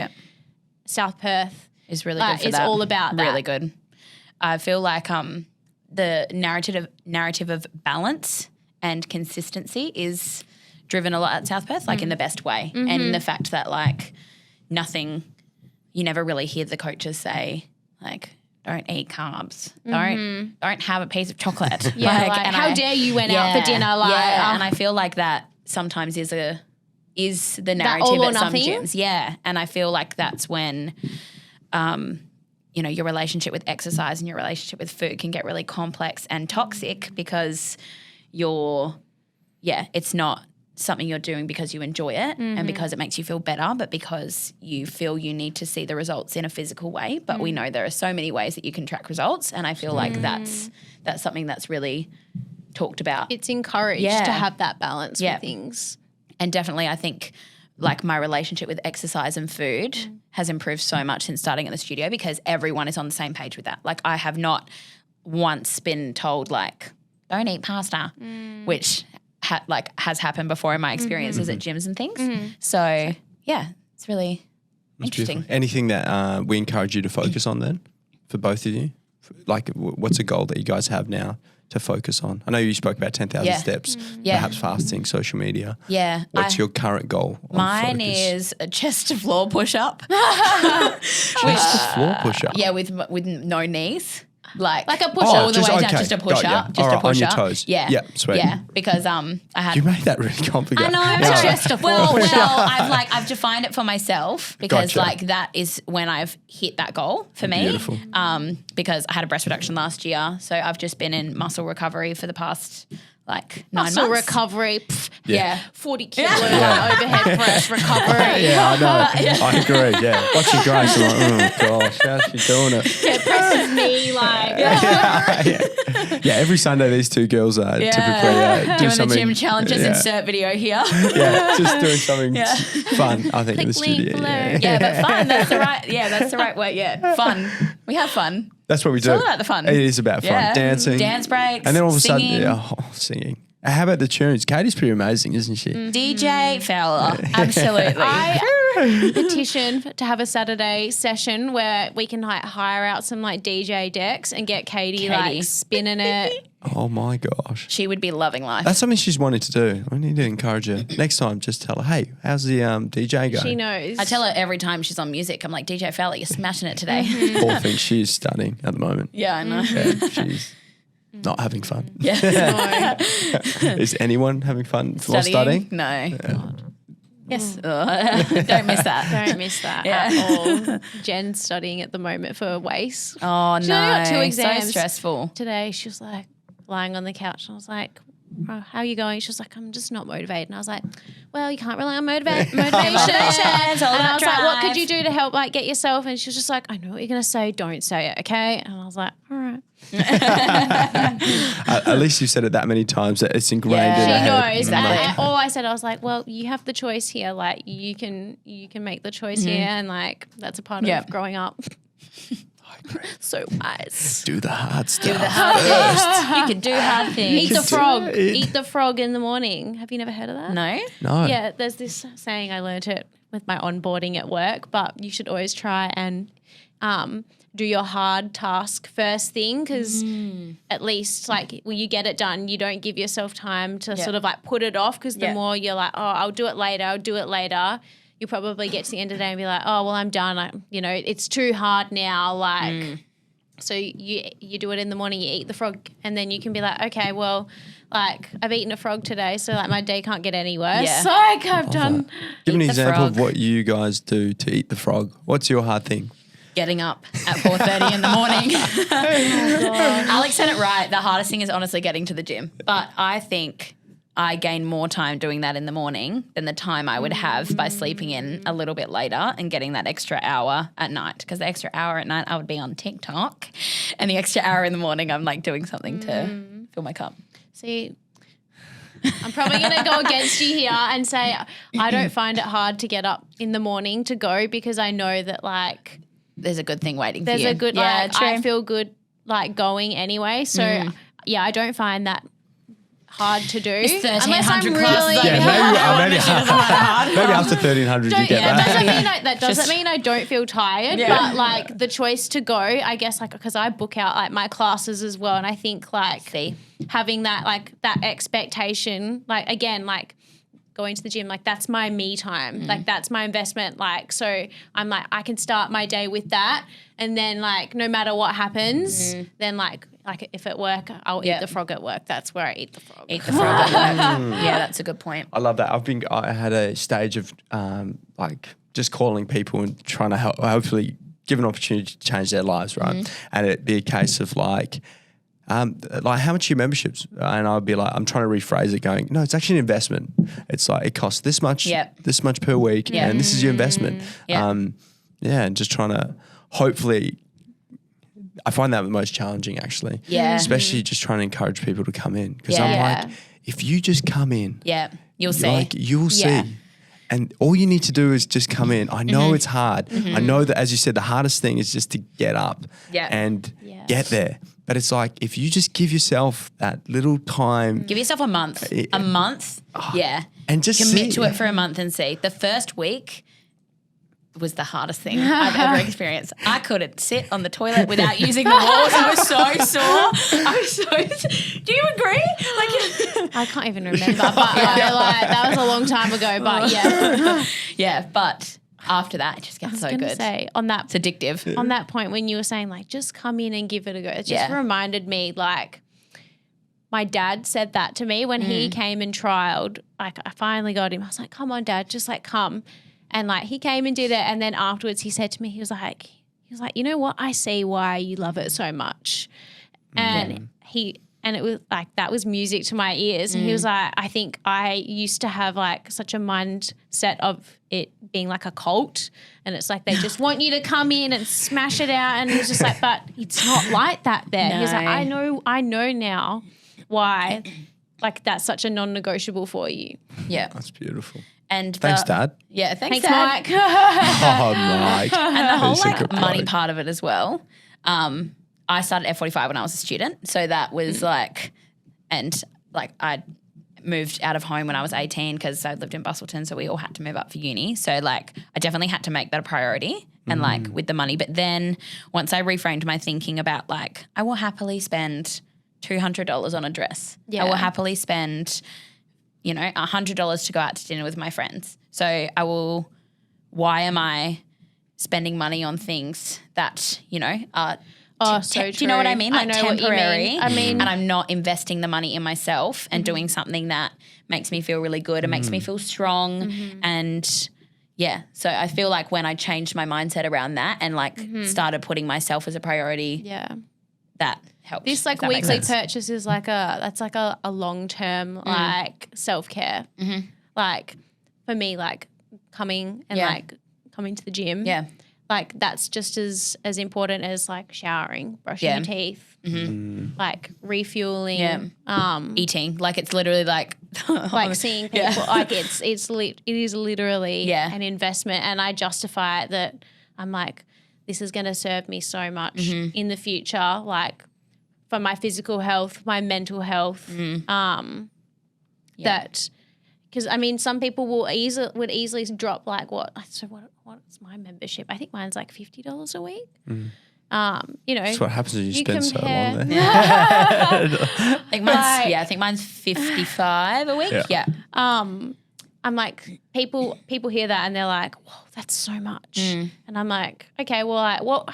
Speaker 3: South Perth
Speaker 2: is really good for
Speaker 3: it's
Speaker 2: that.
Speaker 3: all about that.
Speaker 2: Really good. I feel like the narrative of balance and consistency is driven a lot at South Perth, like in the best way. And in the fact that like nothing, you never really hear the coaches say like, don't eat carbs. Don't have a piece of chocolate.
Speaker 3: Yeah, like how dare you went out for dinner? Like,
Speaker 2: and I feel like that sometimes is the narrative
Speaker 3: all or
Speaker 2: at some
Speaker 3: nothing?
Speaker 2: gyms. Yeah, and I feel like that's when, your relationship with exercise and your relationship with food can get really complex and toxic because it's not something you're doing because you enjoy it and because it makes you feel better, but because you feel you need to see the results in a physical way. But we know there are so many ways that you can track results, and I feel like that's something that's really talked about.
Speaker 3: it's encouraged to have that balance with things.
Speaker 2: And definitely I think like my relationship with exercise and food has improved so much since starting at the studio because everyone is on the same page with that. Like I have not once been told like, don't eat pasta, which has happened before in my experiences at gyms and things. So yeah, it's really interesting.
Speaker 1: Beautiful. Anything that we encourage you to focus on then for both of you? Like what's a goal that you guys have now to focus on? I know you spoke about 10,000 steps, perhaps fasting, social media.
Speaker 2: Yeah.
Speaker 1: What's your current goal?
Speaker 2: Mine is a chest to floor push up.
Speaker 1: Chest floor push up.
Speaker 2: Yeah, with no knees. Like
Speaker 3: a push
Speaker 2: all
Speaker 3: up.
Speaker 2: the way down,
Speaker 1: okay.
Speaker 2: just a push
Speaker 1: Got ya.
Speaker 2: up. Just
Speaker 1: All
Speaker 2: a
Speaker 1: right,
Speaker 2: push
Speaker 1: on your
Speaker 2: up.
Speaker 1: toes.
Speaker 2: Yeah.
Speaker 1: Yeah, sweet.
Speaker 2: Yeah, because I had
Speaker 1: You made that really complicated.
Speaker 2: I know.
Speaker 1: Yeah.
Speaker 3: Chest to floor
Speaker 2: Well,
Speaker 3: push up.
Speaker 2: I've defined it for myself because
Speaker 1: Gotcha.
Speaker 2: like that is when I've hit that goal for me.
Speaker 1: Beautiful.
Speaker 2: Because I had a breast reduction last year, so I've just been in muscle recovery for the past like 9
Speaker 3: Muscle
Speaker 2: months.
Speaker 3: recovery.
Speaker 2: Yeah.
Speaker 3: 40 kilo overhead press recovery.
Speaker 1: Yeah, I know. I agree. Yeah, watching Grace, I'm like, oh gosh, how's she doing it?
Speaker 3: It presses me like.
Speaker 1: Yeah, every Sunday these two girls are typically do
Speaker 2: doing
Speaker 1: something.
Speaker 2: the gym challenges. Insert video here.
Speaker 1: Yeah, just doing something fun. I think in the
Speaker 3: Click link
Speaker 1: studio.
Speaker 3: below.
Speaker 2: Yeah, but fun. That's the right. Yeah, that's the right word. Yeah, fun. We have fun.
Speaker 1: That's what we do.
Speaker 2: all about the fun.
Speaker 1: It is about fun.
Speaker 2: Yeah.
Speaker 1: Dancing.
Speaker 2: Dance breaks,
Speaker 1: And then all of a
Speaker 2: singing.
Speaker 1: sudden, singing. How about the tunes? Katie's pretty amazing, isn't she?
Speaker 2: DJ Fowler, absolutely.
Speaker 3: I petition to have a Saturday session where we can like hire out some like DJ decks and get Katie. like spinning it.
Speaker 1: Oh my gosh.
Speaker 2: She would be loving life.
Speaker 1: That's something she's wanted to do. I need to encourage her. Next time, just tell her, hey, how's the DJ going?
Speaker 3: She knows.
Speaker 2: I tell her every time she's on music, I'm like, DJ Fowler, you're smashing it today.
Speaker 1: Poor thing, she is stunning at the moment.
Speaker 2: Yeah, I know.
Speaker 1: Yeah, she's not having fun.
Speaker 2: Yeah.
Speaker 1: Is anyone having fun while studying?
Speaker 2: No. Yes. Don't miss that.
Speaker 3: Don't miss that at all. Jen's studying at the moment for WACE.
Speaker 2: Oh,
Speaker 3: She's
Speaker 2: no.
Speaker 3: only got 2 exams.
Speaker 2: So stressful.
Speaker 3: Today she was like lying on the couch and I was like, oh, how are you going? She was like, I'm just not motivated. And I was like, well, you can't rely on motivation.
Speaker 2: Motivation's all
Speaker 3: And I
Speaker 2: about
Speaker 3: was like, what could
Speaker 2: drive.
Speaker 3: you do to help like get yourself? And she was just like, I know what you're going to say. Don't say it, okay? And I was like, all right.
Speaker 1: At least you said it that many times that it's ingrained in
Speaker 2: Yeah.
Speaker 1: her
Speaker 3: She
Speaker 1: head.
Speaker 3: knows.
Speaker 2: Exactly.
Speaker 3: And all I said, I was like, well, you have the choice here. Like you can make the choice here. And like, that's a part of growing up. So wise.
Speaker 1: Do the hard stuff.
Speaker 2: Do the hard things. You can do hard things.
Speaker 3: Eat the frog.
Speaker 1: it.
Speaker 3: Eat the frog in the morning. Have you never heard of that?
Speaker 2: No?
Speaker 1: No.
Speaker 3: Yeah, there's this saying, I learned it with my onboarding at work, but you should always try and do your hard task first thing because at least like when you get it done, you don't give yourself time to sort of like put it off because the more you're like, oh, I'll do it later, you'll probably get to the end of the day and be like, oh, well, I'm done. It's too hard now. Like, So you do it in the morning, you eat the frog, and then you can be like, okay, well, like I've eaten a frog today, so like my day can't get any worse.
Speaker 2: Yeah.
Speaker 3: So like I've done.
Speaker 1: Give me an
Speaker 2: Eat the
Speaker 1: example of
Speaker 2: frog.
Speaker 1: what you guys do to eat the frog. What's your hard thing?
Speaker 2: Getting up at 4:30 in the morning. Alex said it right. The hardest thing is honestly getting to the gym. But I think I gain more time doing that in the morning than the time I would have by sleeping in a little bit later and getting that extra hour at night. Because the extra hour at night I would be on TikTok, and the extra hour in the morning I'm like doing something to fill my cup.
Speaker 3: See, I'm probably going to go against you here and say I don't find it hard to get up in the morning to go because I know that like
Speaker 2: There's a good thing waiting for you.
Speaker 3: there's a good like
Speaker 2: true.
Speaker 3: I feel good like going anyway. So yeah, I don't find that hard to do.
Speaker 2: It's 1300
Speaker 3: unless I'm
Speaker 2: classes
Speaker 3: really
Speaker 2: over here.
Speaker 1: maybe after 1300 you get that.
Speaker 3: that doesn't mean I don't feel tired, but like the choice to go, I guess like because I book out like my classes as well, and I think like having that like that expectation, like again like going to the gym, like that's my me time, like that's my investment, like so I'm like I can start my day with that, and then like no matter what happens, then like if at work I'll eat the frog at work. That's where I eat the frog.
Speaker 2: Eat the frog at work. Yeah, that's a good point.
Speaker 1: I love that. I had a stage of like just calling people and trying to hopefully give an opportunity to change their lives, right? And it'd be a case of like how much are your memberships? And I'd be like, I'm trying to rephrase it going, no, it's actually an investment. It's like it costs this much per week and this is your investment. And just trying to hopefully, I find that the most challenging actually.
Speaker 2: Yeah.
Speaker 1: Especially just trying to encourage people to come in because I'm like, if you just come in.
Speaker 2: Yeah, you'll see.
Speaker 1: Like, you'll see. And all you need to do is just come in. I know it's hard. I know that, as you said, the hardest thing is just to get up and get there. But it's like if you just give yourself that little time.
Speaker 2: Give yourself a month.
Speaker 1: And just
Speaker 2: commit
Speaker 1: see.
Speaker 2: to it for a month and see. The first week was the hardest thing I've ever experienced. I couldn't sit on the toilet without using the walls. I was so sore. Do you agree? Like,
Speaker 3: I can't even remember, but that was a long time ago. But
Speaker 2: yeah. But after that, it just gets so good.
Speaker 3: Say on that,
Speaker 2: it's addictive.
Speaker 3: On that point, when you were saying like just come in and give it a go, it just reminded me like my dad said that to me when he came and trialed. Like I finally got him. I was like, "Come on, Dad, just like come." And like he came and did it, and then afterwards he said to me, he was like, you know what? I see why you love it so much, and it was like that was music to my ears. And he was like, I think I used to have like such a mindset of it being like a cult, and it's like they just want you to come in and smash it out. And he was just like, but it's not like that there. He was like, I know now why, like that's such a non-negotiable for you.
Speaker 2: Yeah,
Speaker 1: that's beautiful.
Speaker 2: And
Speaker 1: thanks, Dad.
Speaker 2: Yeah, thanks
Speaker 3: Dad.
Speaker 2: Mike.
Speaker 1: Oh, Mike.
Speaker 2: And the whole like money part of it as well. I started F45 when I was a student, so that was like, and like I moved out of home when I was 18 because I lived in Bustleton, so we all had to move up for uni. So like I definitely had to make that a priority and like with the money. But then once I reframed my thinking about like I will happily spend $200 on a dress. I will happily spend $100 to go out to dinner with my friends. So why am I spending money on things that, are
Speaker 3: so true.
Speaker 2: do you know what I mean? Like
Speaker 3: I know
Speaker 2: temporary.
Speaker 3: What you mean.
Speaker 2: And I'm not investing the money in myself and doing something that makes me feel really good and makes me feel strong. And so I feel like when I changed my mindset around that and like started putting myself as a priority, that helps.
Speaker 3: This like weekly purchase is like that's like a long-term like self-care. Like for me, like coming and like coming to the gym. Yeah. Like that's just as important as like showering, brushing your teeth, like refueling,
Speaker 2: eating. Like it's literally like
Speaker 3: like seeing people. Like it is literally an investment, and I justify it that I'm like, this is going to serve me so much in the future, like for my physical health, my mental health. That. Because I mean, some people would easily drop like what? So what's my membership? I think mine's like $50 a week.
Speaker 1: That's what happens when you spend so long there.
Speaker 2: I think mine's $55 a week. Yeah.
Speaker 3: I'm like people hear that and they're like, "Whoa, that's so much," and I'm like, "Okay, well, like, what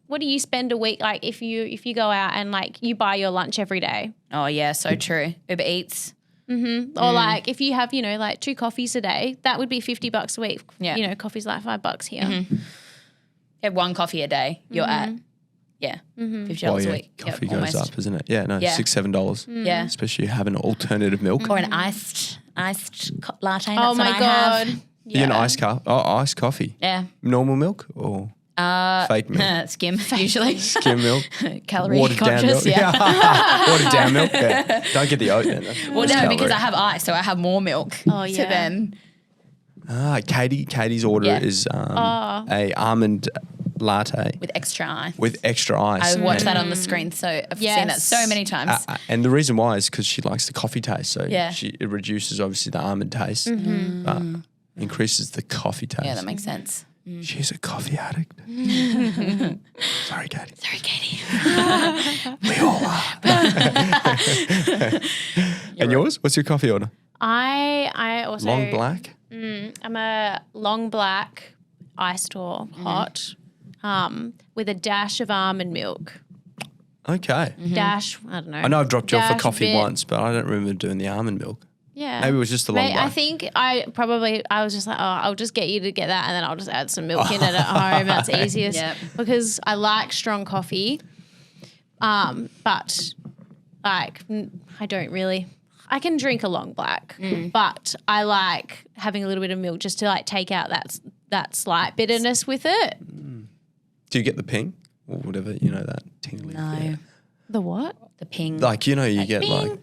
Speaker 3: what do you spend a week like if you go out and like you buy your lunch every day?
Speaker 2: Oh yeah, so true. Uber Eats.
Speaker 3: Or like if you have, like 2 coffees a day, that would be $50 a week.
Speaker 2: Yeah.
Speaker 3: Coffee's like $5 here.
Speaker 2: Have 1 coffee a day, you're at $50 a week.
Speaker 1: Coffee
Speaker 2: Yep,
Speaker 1: goes
Speaker 2: almost.
Speaker 1: up, isn't it? Yeah, no,
Speaker 2: Yeah.
Speaker 1: $6-7.
Speaker 2: Yeah.
Speaker 1: Especially you have an alternative milk.
Speaker 2: Or an iced latte.
Speaker 3: Oh
Speaker 2: That's
Speaker 3: my
Speaker 2: what I
Speaker 3: God.
Speaker 2: have.
Speaker 1: You an iced coffee.
Speaker 2: Yeah.
Speaker 1: Normal milk or fake milk?
Speaker 2: Skim usually.
Speaker 1: Skim milk.
Speaker 2: Calorie
Speaker 1: Watered down
Speaker 2: conscious.
Speaker 1: milk.
Speaker 2: Yeah.
Speaker 1: Watered down milk. Yeah. Don't get the oat then.
Speaker 2: Well, no, because I have ice, so I have more milk.
Speaker 3: Oh,
Speaker 2: So
Speaker 3: yeah.
Speaker 2: then,
Speaker 1: Katie's order
Speaker 2: Yeah.
Speaker 1: is a almond latte
Speaker 2: with extra ice.
Speaker 1: with extra ice.
Speaker 2: I watch that on the screen, so I've seen that so many times.
Speaker 1: And the reason why is because she likes the coffee taste. So
Speaker 2: Yeah.
Speaker 1: it reduces obviously the almond taste, but increases the coffee taste.
Speaker 2: Yeah, that makes sense.
Speaker 1: She's a coffee addict. Sorry, Katie.
Speaker 2: Sorry, Katie.
Speaker 1: We all are. And yours? What's your coffee order?
Speaker 3: I also
Speaker 1: Long black?
Speaker 3: I'm a long black iced or hot with a dash of almond milk.
Speaker 1: Okay.
Speaker 3: Dash, I don't know.
Speaker 1: I know I've dropped you off for
Speaker 3: Dash
Speaker 1: coffee
Speaker 3: bit.
Speaker 1: once, but I don't remember doing the almond milk.
Speaker 3: Yeah.
Speaker 1: Maybe it was just the long
Speaker 3: Mate,
Speaker 1: black.
Speaker 3: I think I was just like, I'll just get you to get that and then I'll just add some milk in it at home. That's easiest.
Speaker 2: Yep.
Speaker 3: Because I like strong coffee. But like I don't really I can drink a long black, but I like having a little bit of milk just to like take out that slight bitterness with it.
Speaker 1: Do you get the ping? Or whatever, that tingling.
Speaker 2: No.
Speaker 1: Yeah.
Speaker 3: The what?
Speaker 2: The ping.
Speaker 1: Like, you get like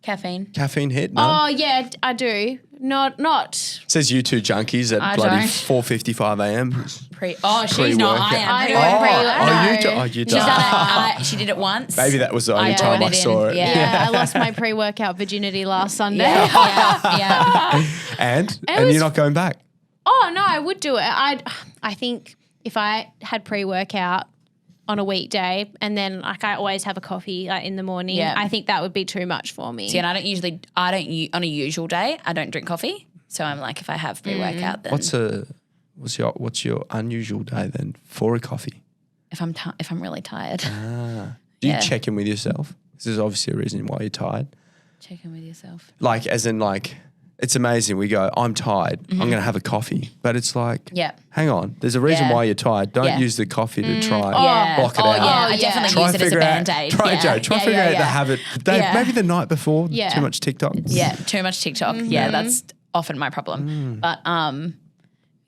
Speaker 2: Caffeine.
Speaker 1: caffeine hit? No?
Speaker 3: Oh yeah, I do. Not.
Speaker 1: Says you two junkies at
Speaker 2: I
Speaker 1: bloody
Speaker 2: don't.
Speaker 1: 4:55 a.m.
Speaker 2: She's not. I am.
Speaker 3: I
Speaker 1: Oh,
Speaker 3: don't
Speaker 1: you
Speaker 2: She's
Speaker 1: don't.
Speaker 2: done it. She did it once.
Speaker 1: Maybe that was the only
Speaker 2: I
Speaker 1: time
Speaker 2: brought
Speaker 1: I
Speaker 2: it in.
Speaker 1: saw it.
Speaker 2: Yeah.
Speaker 3: I lost my pre-workout virginity last Sunday.
Speaker 2: Yeah.
Speaker 1: And
Speaker 3: was-
Speaker 1: you're not going back?
Speaker 3: Oh no, I would do it. I think if I had pre-workout on a weekday and then like I always have a coffee like in the morning,
Speaker 2: Yeah.
Speaker 3: I think that would be too much for me.
Speaker 2: See, and on a usual day, I don't drink coffee. So I'm like, if I have pre-workout, then
Speaker 1: What's your unusual day then for a coffee?
Speaker 2: if I'm really tired,
Speaker 1: Do you
Speaker 2: Yeah.
Speaker 1: check in with yourself? This is obviously a reason why you're tired.
Speaker 2: check in with yourself.
Speaker 1: Like, as in, like, it's amazing. We go, I'm tired. I'm going to have a coffee. But it's like,
Speaker 2: Yeah.
Speaker 1: hang on. There's a reason
Speaker 2: Yeah.
Speaker 1: why you're tired. Don't
Speaker 2: Yeah.
Speaker 1: use the coffee to try
Speaker 2: Yeah.
Speaker 1: block it
Speaker 2: oh,
Speaker 1: out.
Speaker 2: Yeah. I
Speaker 3: Oh, yeah.
Speaker 2: definitely
Speaker 1: Try
Speaker 2: use
Speaker 1: and
Speaker 2: it as a
Speaker 1: figure out.
Speaker 2: band-aid.
Speaker 1: Try
Speaker 2: yeah.
Speaker 1: and figure out the habit. Dave,
Speaker 2: Yeah.
Speaker 1: maybe the night before,
Speaker 3: Yeah.
Speaker 1: too much TikTok.
Speaker 2: Yeah, too much TikTok. Yeah, that's often my problem. But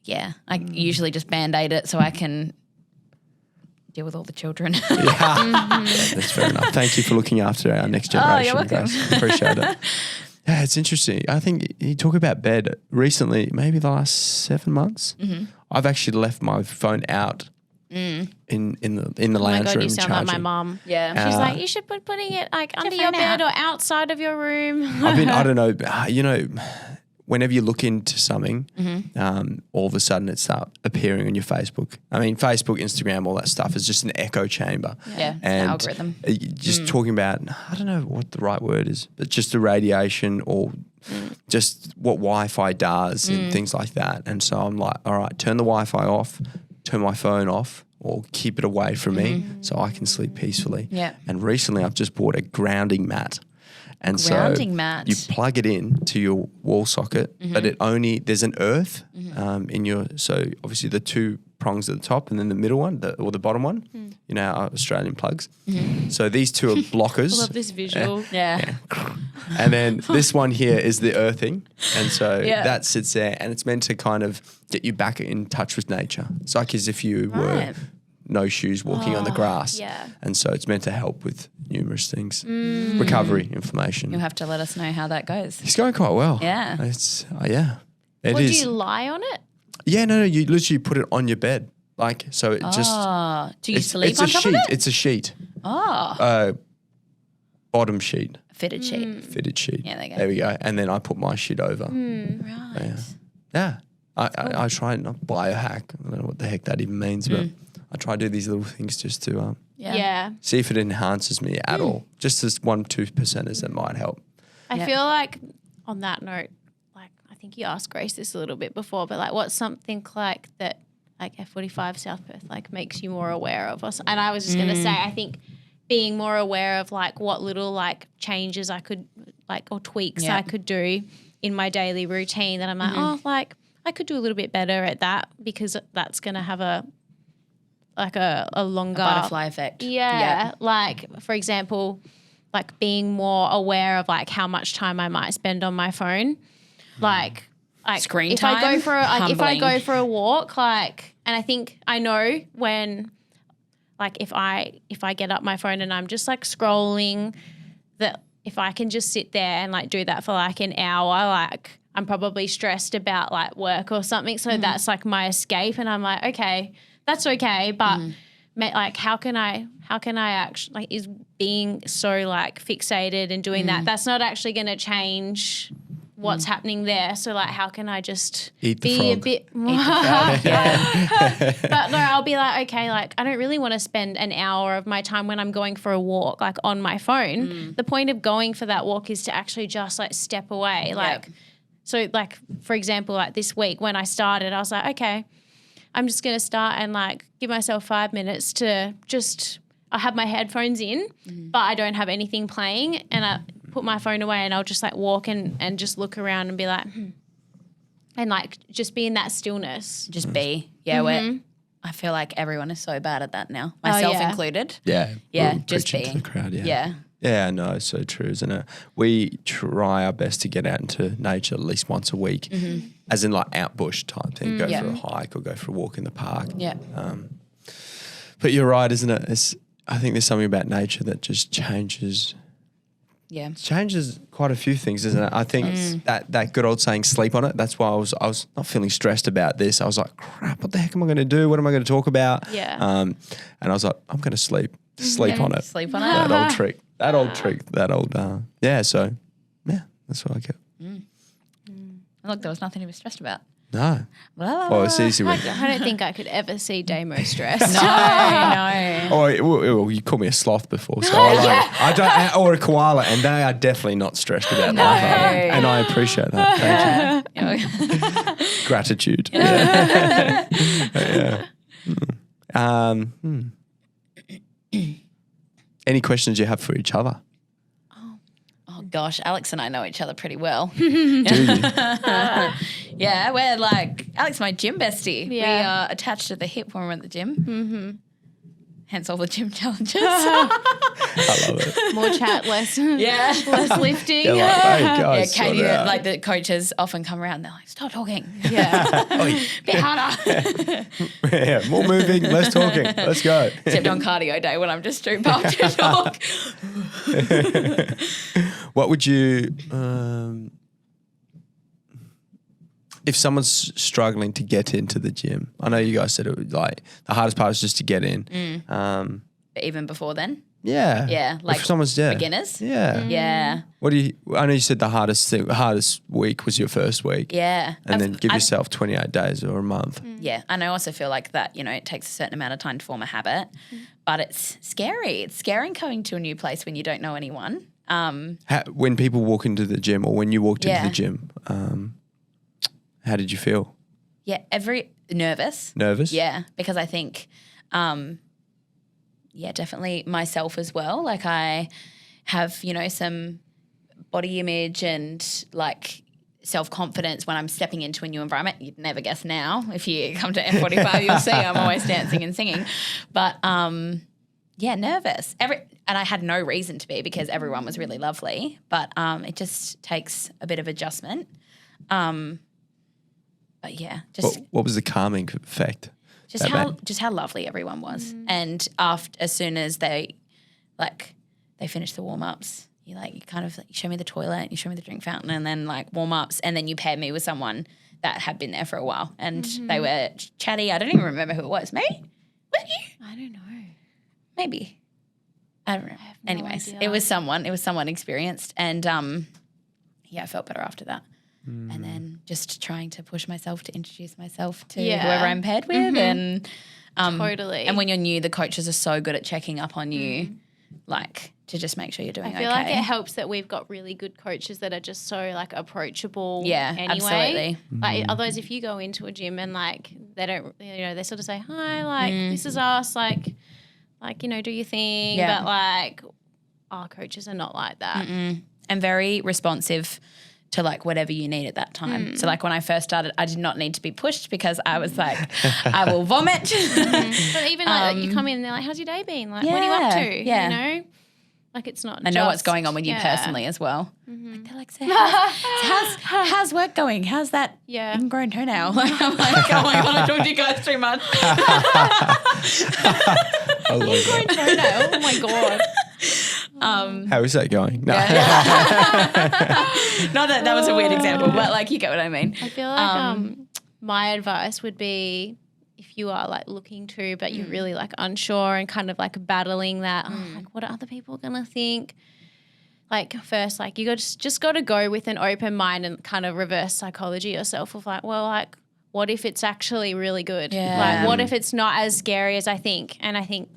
Speaker 2: yeah, I usually just band-aid it so I can deal with all the children.
Speaker 1: That's fair enough. Thank you for looking after our next generation.
Speaker 2: you're welcome.
Speaker 1: Grace. Appreciate it. Yeah, it's interesting. I think you talk about bed recently, maybe the last 7 months. I've actually left my phone out in the
Speaker 3: Oh my
Speaker 1: lounge
Speaker 3: God,
Speaker 1: room
Speaker 3: you sound like
Speaker 1: charging.
Speaker 3: my mum.
Speaker 2: Yeah.
Speaker 3: She's like, you should be putting it like under your
Speaker 2: phone
Speaker 3: bed
Speaker 2: out.
Speaker 3: or outside of your room.
Speaker 1: I don't know, whenever you look into something, all of a sudden it starts appearing on your Facebook. I mean, Facebook, Instagram, all that stuff is just an echo chamber.
Speaker 2: Yeah, it's the
Speaker 1: and
Speaker 2: algorithm.
Speaker 1: Just talking about, I don't know what the right word is, but just the radiation or just what Wi-Fi does and things like that. And so I'm like, all right, turn the Wi-Fi off, turn my phone off, or keep it away from me so I can sleep peacefully.
Speaker 2: Yeah.
Speaker 1: And recently I've just bought a grounding mat. And
Speaker 2: Grounding mat.
Speaker 1: You plug it in to your wall socket, but there's an earth so obviously the 2 prongs at the top and then the middle one or the bottom one, our Australian plugs. So these 2 are blockers.
Speaker 3: I love this visual.
Speaker 2: Yeah.
Speaker 1: And then this one here is the earthing. And so
Speaker 2: Yeah.
Speaker 1: that sits there and it's meant to kind of get you back in touch with nature. It's like as if you were
Speaker 2: Right.
Speaker 1: no shoes walking on the grass.
Speaker 3: yeah.
Speaker 1: And so it's meant to help with numerous things. Recovery, inflammation.
Speaker 2: You'll have to let us know how that goes.
Speaker 1: It's going quite well.
Speaker 2: Yeah.
Speaker 1: It's yeah. It
Speaker 3: Would
Speaker 1: is.
Speaker 3: you lie on it?
Speaker 1: Yeah, no, you literally put it on your bed. Like so it just
Speaker 2: Do you sleep
Speaker 1: it's
Speaker 2: on
Speaker 1: a
Speaker 2: top
Speaker 1: sheet.
Speaker 2: of it?
Speaker 1: It's a sheet.
Speaker 2: Oh,
Speaker 1: Bottom sheet.
Speaker 2: fitted sheet.
Speaker 1: Fitted sheet.
Speaker 2: Yeah, there you go.
Speaker 1: There we go. And then I put my shit over.
Speaker 2: Right.
Speaker 1: Yeah. I try and not biohack. I don't know what the heck that even means, but I try to do these little things just to
Speaker 3: Yeah.
Speaker 1: see if it enhances me at all. Just as 1-2%ers that might help.
Speaker 3: I
Speaker 2: Yeah.
Speaker 3: feel like on that note, like I think you asked Grace this a little bit before, but like what's something like that like F45 South Perth like makes you more aware of us. And I was just gonna say, I think being more aware of like what little like changes I could like or tweaks I could do in my daily routine that I'm like, oh, like I could do a little bit better at that because that's gonna have a longer
Speaker 2: butterfly effect.
Speaker 3: Yeah. Like for example, like being more aware of like how much time I might spend on my phone. Like
Speaker 2: screen
Speaker 3: if
Speaker 2: time.
Speaker 3: if I go for a walk, like, and I think I know when, like, if I get up my phone and I'm just like scrolling, that if I can just sit there and like do that for like an hour, like I'm probably stressed about like work or something. So that's like my escape, and I'm like, okay, that's okay, but like how can I actually, like, is being so like fixated and doing that's not actually going to change what's happening there. So like how can I just be a bit more but no, I'll be like, okay, like I don't really want to spend an hour of my time when I'm going for a walk like on my phone. The point of going for that walk is to actually just like step away. Like so like for example, like this week when I started, I was like, okay, I'm just going to start and like give myself 5 minutes to just, I have my headphones in, but I don't have anything playing, and I put my phone away and I'll just like walk and just look around and be like, and like just be in that stillness.
Speaker 2: Just be. Yeah, I feel like everyone is so bad at that now, myself included.
Speaker 1: Yeah.
Speaker 2: Yeah,
Speaker 1: We're
Speaker 2: just
Speaker 1: preaching
Speaker 2: be.
Speaker 1: to the crowd,
Speaker 2: Yeah.
Speaker 1: Yeah, no, it's so true, isn't it? We try our best to get out into nature at least once a week, as in like out bush type thing, go for a hike or go for a walk in the park.
Speaker 2: Yeah.
Speaker 1: But you're right, isn't it? I think there's something about nature that just changes quite a few things, isn't it? I think that good old saying, sleep on it. That's why I was not feeling stressed about this. I was like, crap, what the heck am I going to do? What am I going to talk about?
Speaker 3: Yeah.
Speaker 1: And I was like, I'm going to sleep on it.
Speaker 2: Sleep on it.
Speaker 1: That old trick. So, yeah, that's what I get.
Speaker 2: Look, there was nothing to be stressed about.
Speaker 1: No. Well, it's easy.
Speaker 3: I don't think I could ever see Damo stressed.
Speaker 2: No.
Speaker 1: Well, you called me a sloth before, so I don't, or a koala, and they are definitely not stressed about life, and I appreciate that. Thank you. Gratitude. Yeah. Any questions you have for each other?
Speaker 2: Oh gosh, Alex and I know each other pretty well.
Speaker 1: Do you?
Speaker 2: Yeah, we're like, Alex, my gym bestie.
Speaker 3: Yeah.
Speaker 2: We are attached to the hip when we're at the gym. Hence all the gym challenges.
Speaker 1: I love it.
Speaker 3: More chat, less
Speaker 2: Yeah.
Speaker 3: less lifting.
Speaker 1: Yeah, like, hey, guys,
Speaker 2: Katie,
Speaker 1: sort it out.
Speaker 2: like the coaches often come around, they're like, stop talking.
Speaker 3: Yeah.
Speaker 2: Bit harder.
Speaker 1: Yeah, more moving, less talking. Let's go.
Speaker 2: Except on cardio day when I'm just too pumped to talk.
Speaker 1: What would you, if someone's struggling to get into the gym? I know you guys said it was like the hardest part is just to get in.
Speaker 2: But even before then?
Speaker 1: Yeah.
Speaker 2: Yeah, like
Speaker 1: if someone's
Speaker 2: beginners?
Speaker 1: Yeah.
Speaker 2: Yeah.
Speaker 1: I know you said the hardest week was your first week.
Speaker 2: Yeah.
Speaker 1: And then give yourself 28 days or a month.
Speaker 2: Yeah, and I also feel like that, it takes a certain amount of time to form a habit, but it's scary. It's scary going to a new place when you don't know anyone.
Speaker 1: When people walk into the gym or when you walked into
Speaker 2: Yeah.
Speaker 1: the gym, how did you feel?
Speaker 2: Yeah, nervous.
Speaker 1: Nervous?
Speaker 2: Yeah, because I think, definitely myself as well. Like I have, some body image and like self-confidence when I'm stepping into a new environment. You'd never guess now. If you come to F45, you'll see I'm always dancing and singing. But nervous. And I had no reason to be because everyone was really lovely. But it just takes a bit of adjustment. But yeah, just
Speaker 1: what was the calming effect?
Speaker 2: Just how lovely everyone was. And as soon as they finished the warm-ups, you kind of show me the toilet, you show me the drink fountain, and then like warm-ups, and then you paired me with someone that had been there for a while, and they were chatty. I don't even remember who it was. Me? Was it you?
Speaker 3: I don't know.
Speaker 2: Maybe. I don't know.
Speaker 3: I have no
Speaker 2: Anyways,
Speaker 3: idea.
Speaker 2: it was someone experienced, and I felt better after that. And then just trying to push myself to introduce myself to whoever I'm paired with, and
Speaker 3: Totally.
Speaker 2: And when you're new, the coaches are so good at checking up on you, like to just make sure you're doing
Speaker 3: I feel
Speaker 2: okay.
Speaker 3: like it helps that we've got really good coaches that are just so like approachable.
Speaker 2: Yeah,
Speaker 3: anyway.
Speaker 2: absolutely.
Speaker 3: Like otherwise, if you go into a gym and like they don't, they sort of say, hi, like, this is us, like, do your thing.
Speaker 2: Yeah.
Speaker 3: But, like, our coaches are not like that.
Speaker 2: And very responsive to like whatever you need at that time. So like when I first started, I did not need to be pushed because I was like, I will vomit.
Speaker 3: But even like you come in and they're like, how's your day been? Like, what are you up to?
Speaker 2: Yeah.
Speaker 3: Like it's not
Speaker 2: I know what's going on with you personally as well. Like they're like, so how's work going? How's that ingrown toenail? Like, I'm like, oh my God, I talked to you guys too much.
Speaker 1: I love
Speaker 3: ingrown toenail. Oh my God.
Speaker 1: How is that going? No.
Speaker 2: Not that was a weird example, but like you get what I mean.
Speaker 3: I feel like my advice would be if you are like looking to, but you're really like unsure and kind of like battling that, like what are other people going to think? Like first, like you just got to go with an open mind and kind of reverse psychology yourself of like, well, like what if it's actually really good?
Speaker 2: Yeah.
Speaker 3: Like what if it's not as scary as I think? And I think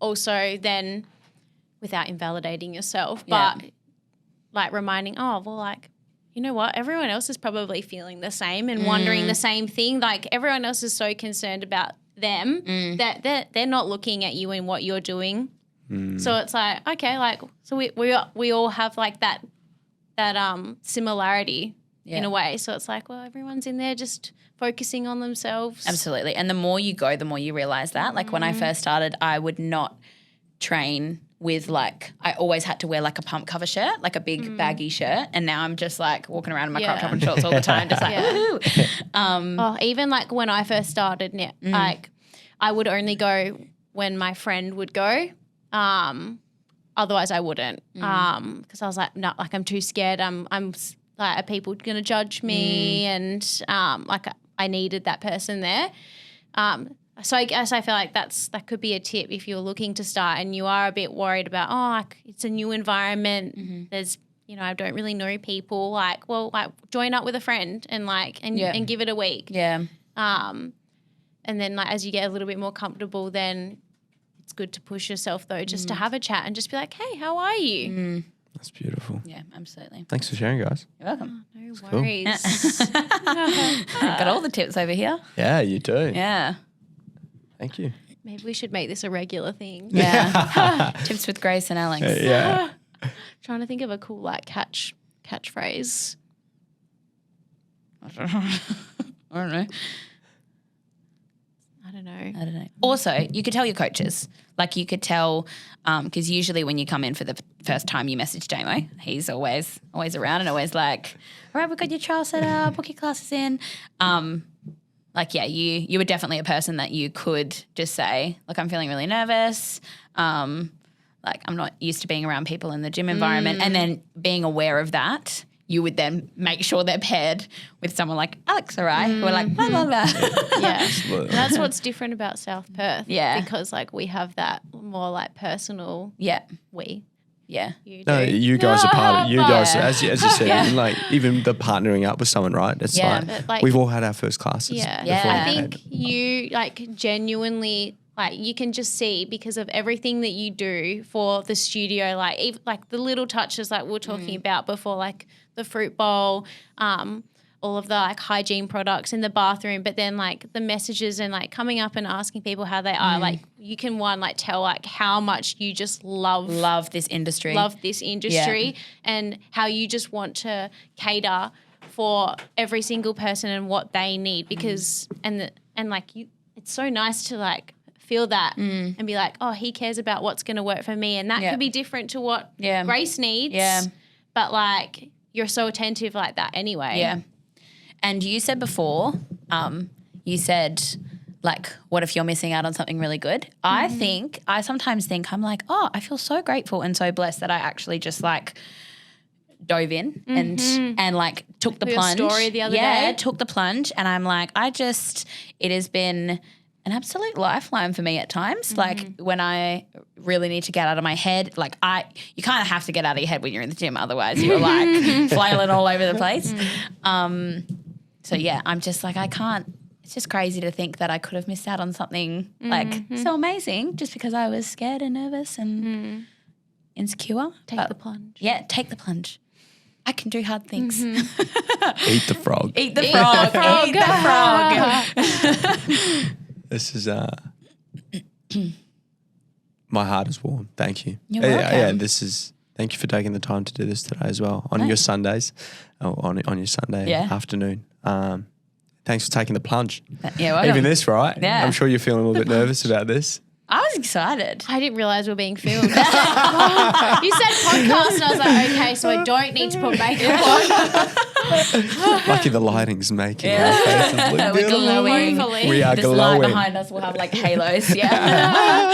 Speaker 3: also then without invalidating yourself, but like reminding, oh, well, like, you know what? Everyone else is probably feeling the same and wondering the same thing. Like everyone else is so concerned about them that they're not looking at you and what you're doing. So it's like, okay, like, so we all have like that similarity in a way. So it's like, well, everyone's in there just focusing on themselves.
Speaker 2: Absolutely. And the more you go, the more you realize that. Like when I first started, I would not train with like, I always had to wear like a pump cover shirt, like a big baggy shirt. And now I'm just like walking around in my crop top and shorts all the time, just like, woohoo.
Speaker 3: Even like when I first started, like I would only go when my friend would go. Otherwise I wouldn't. Because I was like, no, like I'm too scared. I'm like, are people going to judge me? And like I needed that person there. So I guess I feel like that could be a tip if you're looking to start and you are a bit worried about, like it's a new environment. There's, I don't really know people. Like, well, like join up with a friend and like and give it a week.
Speaker 2: Yeah.
Speaker 3: And then like as you get a little bit more comfortable, then it's good to push yourself though, just to have a chat and just be like, hey, how are you?
Speaker 1: That's beautiful.
Speaker 2: Yeah, absolutely.
Speaker 1: Thanks for sharing, guys.
Speaker 2: You're welcome.
Speaker 3: No worries.
Speaker 2: Got all the tips over here.
Speaker 1: Yeah, you do.
Speaker 2: Yeah.
Speaker 1: Thank you.
Speaker 3: Maybe we should make this a regular thing.
Speaker 2: Yeah. Tips with Grace and Alex.
Speaker 1: Yeah.
Speaker 3: Trying to think of a cool like catchphrase.
Speaker 2: I don't know.
Speaker 3: I don't know.
Speaker 2: Also, you could tell your coaches. Like you could tell, because usually when you come in for the first time, you message Damo. He's always around and always like, all right, we've got your trial set up, book your classes in. Like, yeah, you were definitely a person that you could just say, look, I'm feeling really nervous. Like I'm not used to being around people in the gym environment. And then being aware of that, you would then make sure they're paired with someone like Alex or I who are like, blah, blah, blah.
Speaker 3: Yeah. That's what's different about South Perth.
Speaker 2: Yeah.
Speaker 3: Because like we have that more like personal.
Speaker 2: Yeah.
Speaker 3: Yeah.
Speaker 1: No, you guys are part of. You guys, as you said,
Speaker 2: Yeah.
Speaker 1: like even the partnering up with someone, right? It's
Speaker 3: like
Speaker 1: we've all had our first classes.
Speaker 3: Yeah.
Speaker 1: before.
Speaker 3: I think you like genuinely like you can just see because of everything that you do for the studio, like even, like the little touches like we were talking about before, like the fruit bowl, all of the like hygiene products in the bathroom, but then like the messages and like coming up and asking people how they are, like you can like tell like how much you just love
Speaker 2: this industry.
Speaker 3: And how you just want to cater for every single person and what they need because and like you, it's so nice to like feel that and be like, oh, he cares about what's going to work for me, and that could be different to what Grace needs. Yeah, but like you're so attentive like that anyway.
Speaker 2: Yeah. And you said before, you said, like, what if you're missing out on something really good? I sometimes think I'm like, oh, I feel so grateful and so blessed that I actually just like dove in and like took the plunge.
Speaker 3: Your story the other day.
Speaker 2: Yeah, took the plunge and I'm like, it has been an absolute lifeline for me at times. Like when I really need to get out of my head, like you kind of have to get out of your head when you're in the gym, otherwise you're like flailing all over the place. So yeah, I'm just like, I can't, it's just crazy to think that I could have missed out on something like so amazing just because I was scared and nervous and insecure.
Speaker 3: Take the plunge.
Speaker 2: Yeah, take the plunge. I can do hard things.
Speaker 1: Eat the frog.
Speaker 2: Eat the frog. Eat the frog.
Speaker 1: This is my heart is warm. Thank you.
Speaker 2: You're welcome.
Speaker 1: Thank you for taking the time to do this today as well on your Sundays, on your Sunday afternoon. Thanks for taking the plunge.
Speaker 2: Yeah, welcome.
Speaker 1: Even this, right?
Speaker 2: Yeah.
Speaker 1: I'm sure you're feeling a little bit nervous about this.
Speaker 2: I was excited.
Speaker 3: I didn't realize we were being filmed. You said podcast and I was like, okay, so I don't need to put makeup on.
Speaker 1: Lucky the lighting's making our faces look
Speaker 2: We're glowing.
Speaker 3: Hopefully.
Speaker 1: We are
Speaker 2: This
Speaker 1: glowing.
Speaker 2: light behind us will have like halos. Yeah.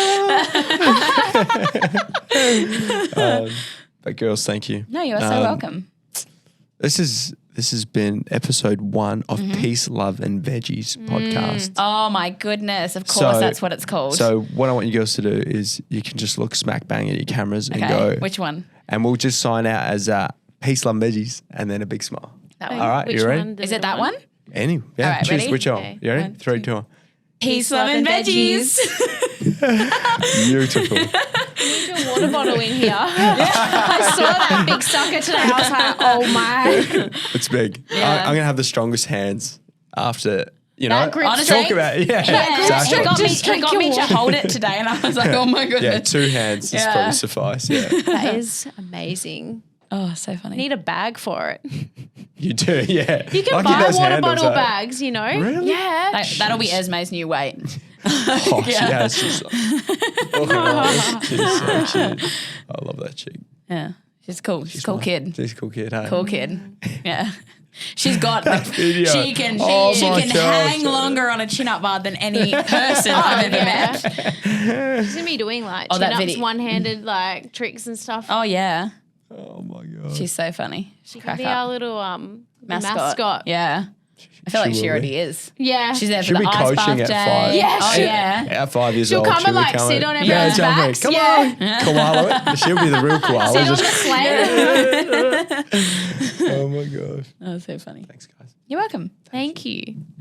Speaker 1: But girls, thank you.
Speaker 2: No, you are so welcome.
Speaker 1: This has been episode 1 of Peace, Love and Veggies podcast.
Speaker 2: Oh my goodness. Of course, that's what it's called.
Speaker 1: So what I want you girls to do is you can just look smack bang at your cameras and go.
Speaker 2: Which one?
Speaker 1: And we'll just sign out as Peace, Love and Veggies and then a big smile.
Speaker 2: That one.
Speaker 1: All right,
Speaker 3: Which
Speaker 1: you ready?
Speaker 3: one? The
Speaker 2: Is it
Speaker 3: middle
Speaker 2: that one?
Speaker 1: Any. Yeah,
Speaker 2: All right,
Speaker 1: choose
Speaker 2: ready?
Speaker 1: which one.
Speaker 3: Okay.
Speaker 1: You ready?
Speaker 2: 1,
Speaker 1: 3,
Speaker 2: 2.
Speaker 1: 2, 1.
Speaker 2: Peace, love, and veggies.
Speaker 1: Beautiful.
Speaker 3: Need a water bottle in here. I saw that big sucker today. I was like, oh my.
Speaker 1: It's big.
Speaker 2: Yeah.
Speaker 1: I'm going to have the strongest hands after,
Speaker 3: That grip
Speaker 1: talk
Speaker 3: strength.
Speaker 1: about it. Yeah,
Speaker 2: He got me,
Speaker 3: Just drink
Speaker 2: he got me
Speaker 3: your
Speaker 2: to
Speaker 3: water.
Speaker 2: hold it today, and I was like, oh my
Speaker 1: Yeah,
Speaker 2: goodness.
Speaker 1: 2 hands is probably suffice. Yeah,
Speaker 3: That is amazing.
Speaker 2: Oh, so funny.
Speaker 3: Need a bag for it.
Speaker 1: you do. Yeah,
Speaker 3: You can
Speaker 1: Lucky
Speaker 3: buy
Speaker 1: those
Speaker 3: water
Speaker 1: handles,
Speaker 3: bottle
Speaker 1: eh?
Speaker 3: bags, you know?
Speaker 1: Really?
Speaker 3: Yeah.
Speaker 2: That'll be Esme's new weight.
Speaker 1: Oh, she has. She's so cute. I love that chick.
Speaker 2: Yeah. She's cool. She's a cool kid.
Speaker 1: She's a cool kid. Hey?
Speaker 2: Cool kid. Yeah. She's got like,
Speaker 1: video.
Speaker 2: she can
Speaker 1: Oh
Speaker 2: she
Speaker 1: my
Speaker 2: can
Speaker 1: gosh.
Speaker 2: hang longer on a chin up bar than any person I've ever met.
Speaker 3: She's going to be doing like
Speaker 2: Oh, that
Speaker 3: chin-ups,
Speaker 2: video.
Speaker 3: one-handed like tricks and stuff.
Speaker 2: Oh yeah.
Speaker 1: Oh my god.
Speaker 2: She's so funny.
Speaker 3: She
Speaker 2: Crack
Speaker 3: can be our
Speaker 2: up.
Speaker 3: little
Speaker 2: Mascot. Yeah. I feel like
Speaker 1: She
Speaker 2: she
Speaker 1: will
Speaker 2: already
Speaker 1: be.
Speaker 2: is.
Speaker 3: Yeah.
Speaker 2: She's there for
Speaker 1: She'll
Speaker 2: the
Speaker 1: be
Speaker 2: ice
Speaker 1: coaching
Speaker 2: bath
Speaker 1: at
Speaker 2: day.
Speaker 1: 5.
Speaker 3: Yeah,
Speaker 2: Oh
Speaker 3: she-
Speaker 2: yeah.
Speaker 1: At 5 years
Speaker 3: She'll
Speaker 1: old,
Speaker 3: come and, like,
Speaker 1: be
Speaker 3: sit on
Speaker 1: coming.
Speaker 3: everyone's
Speaker 1: jumping.
Speaker 3: backs.
Speaker 1: Come
Speaker 3: Yeah.
Speaker 1: on. Koala it. She'll be the real koala.
Speaker 3: Sit on the
Speaker 1: Just-
Speaker 3: sled.
Speaker 1: oh my gosh.
Speaker 2: Oh, so funny.
Speaker 1: Thanks guys.
Speaker 2: You're welcome.
Speaker 3: Thank you.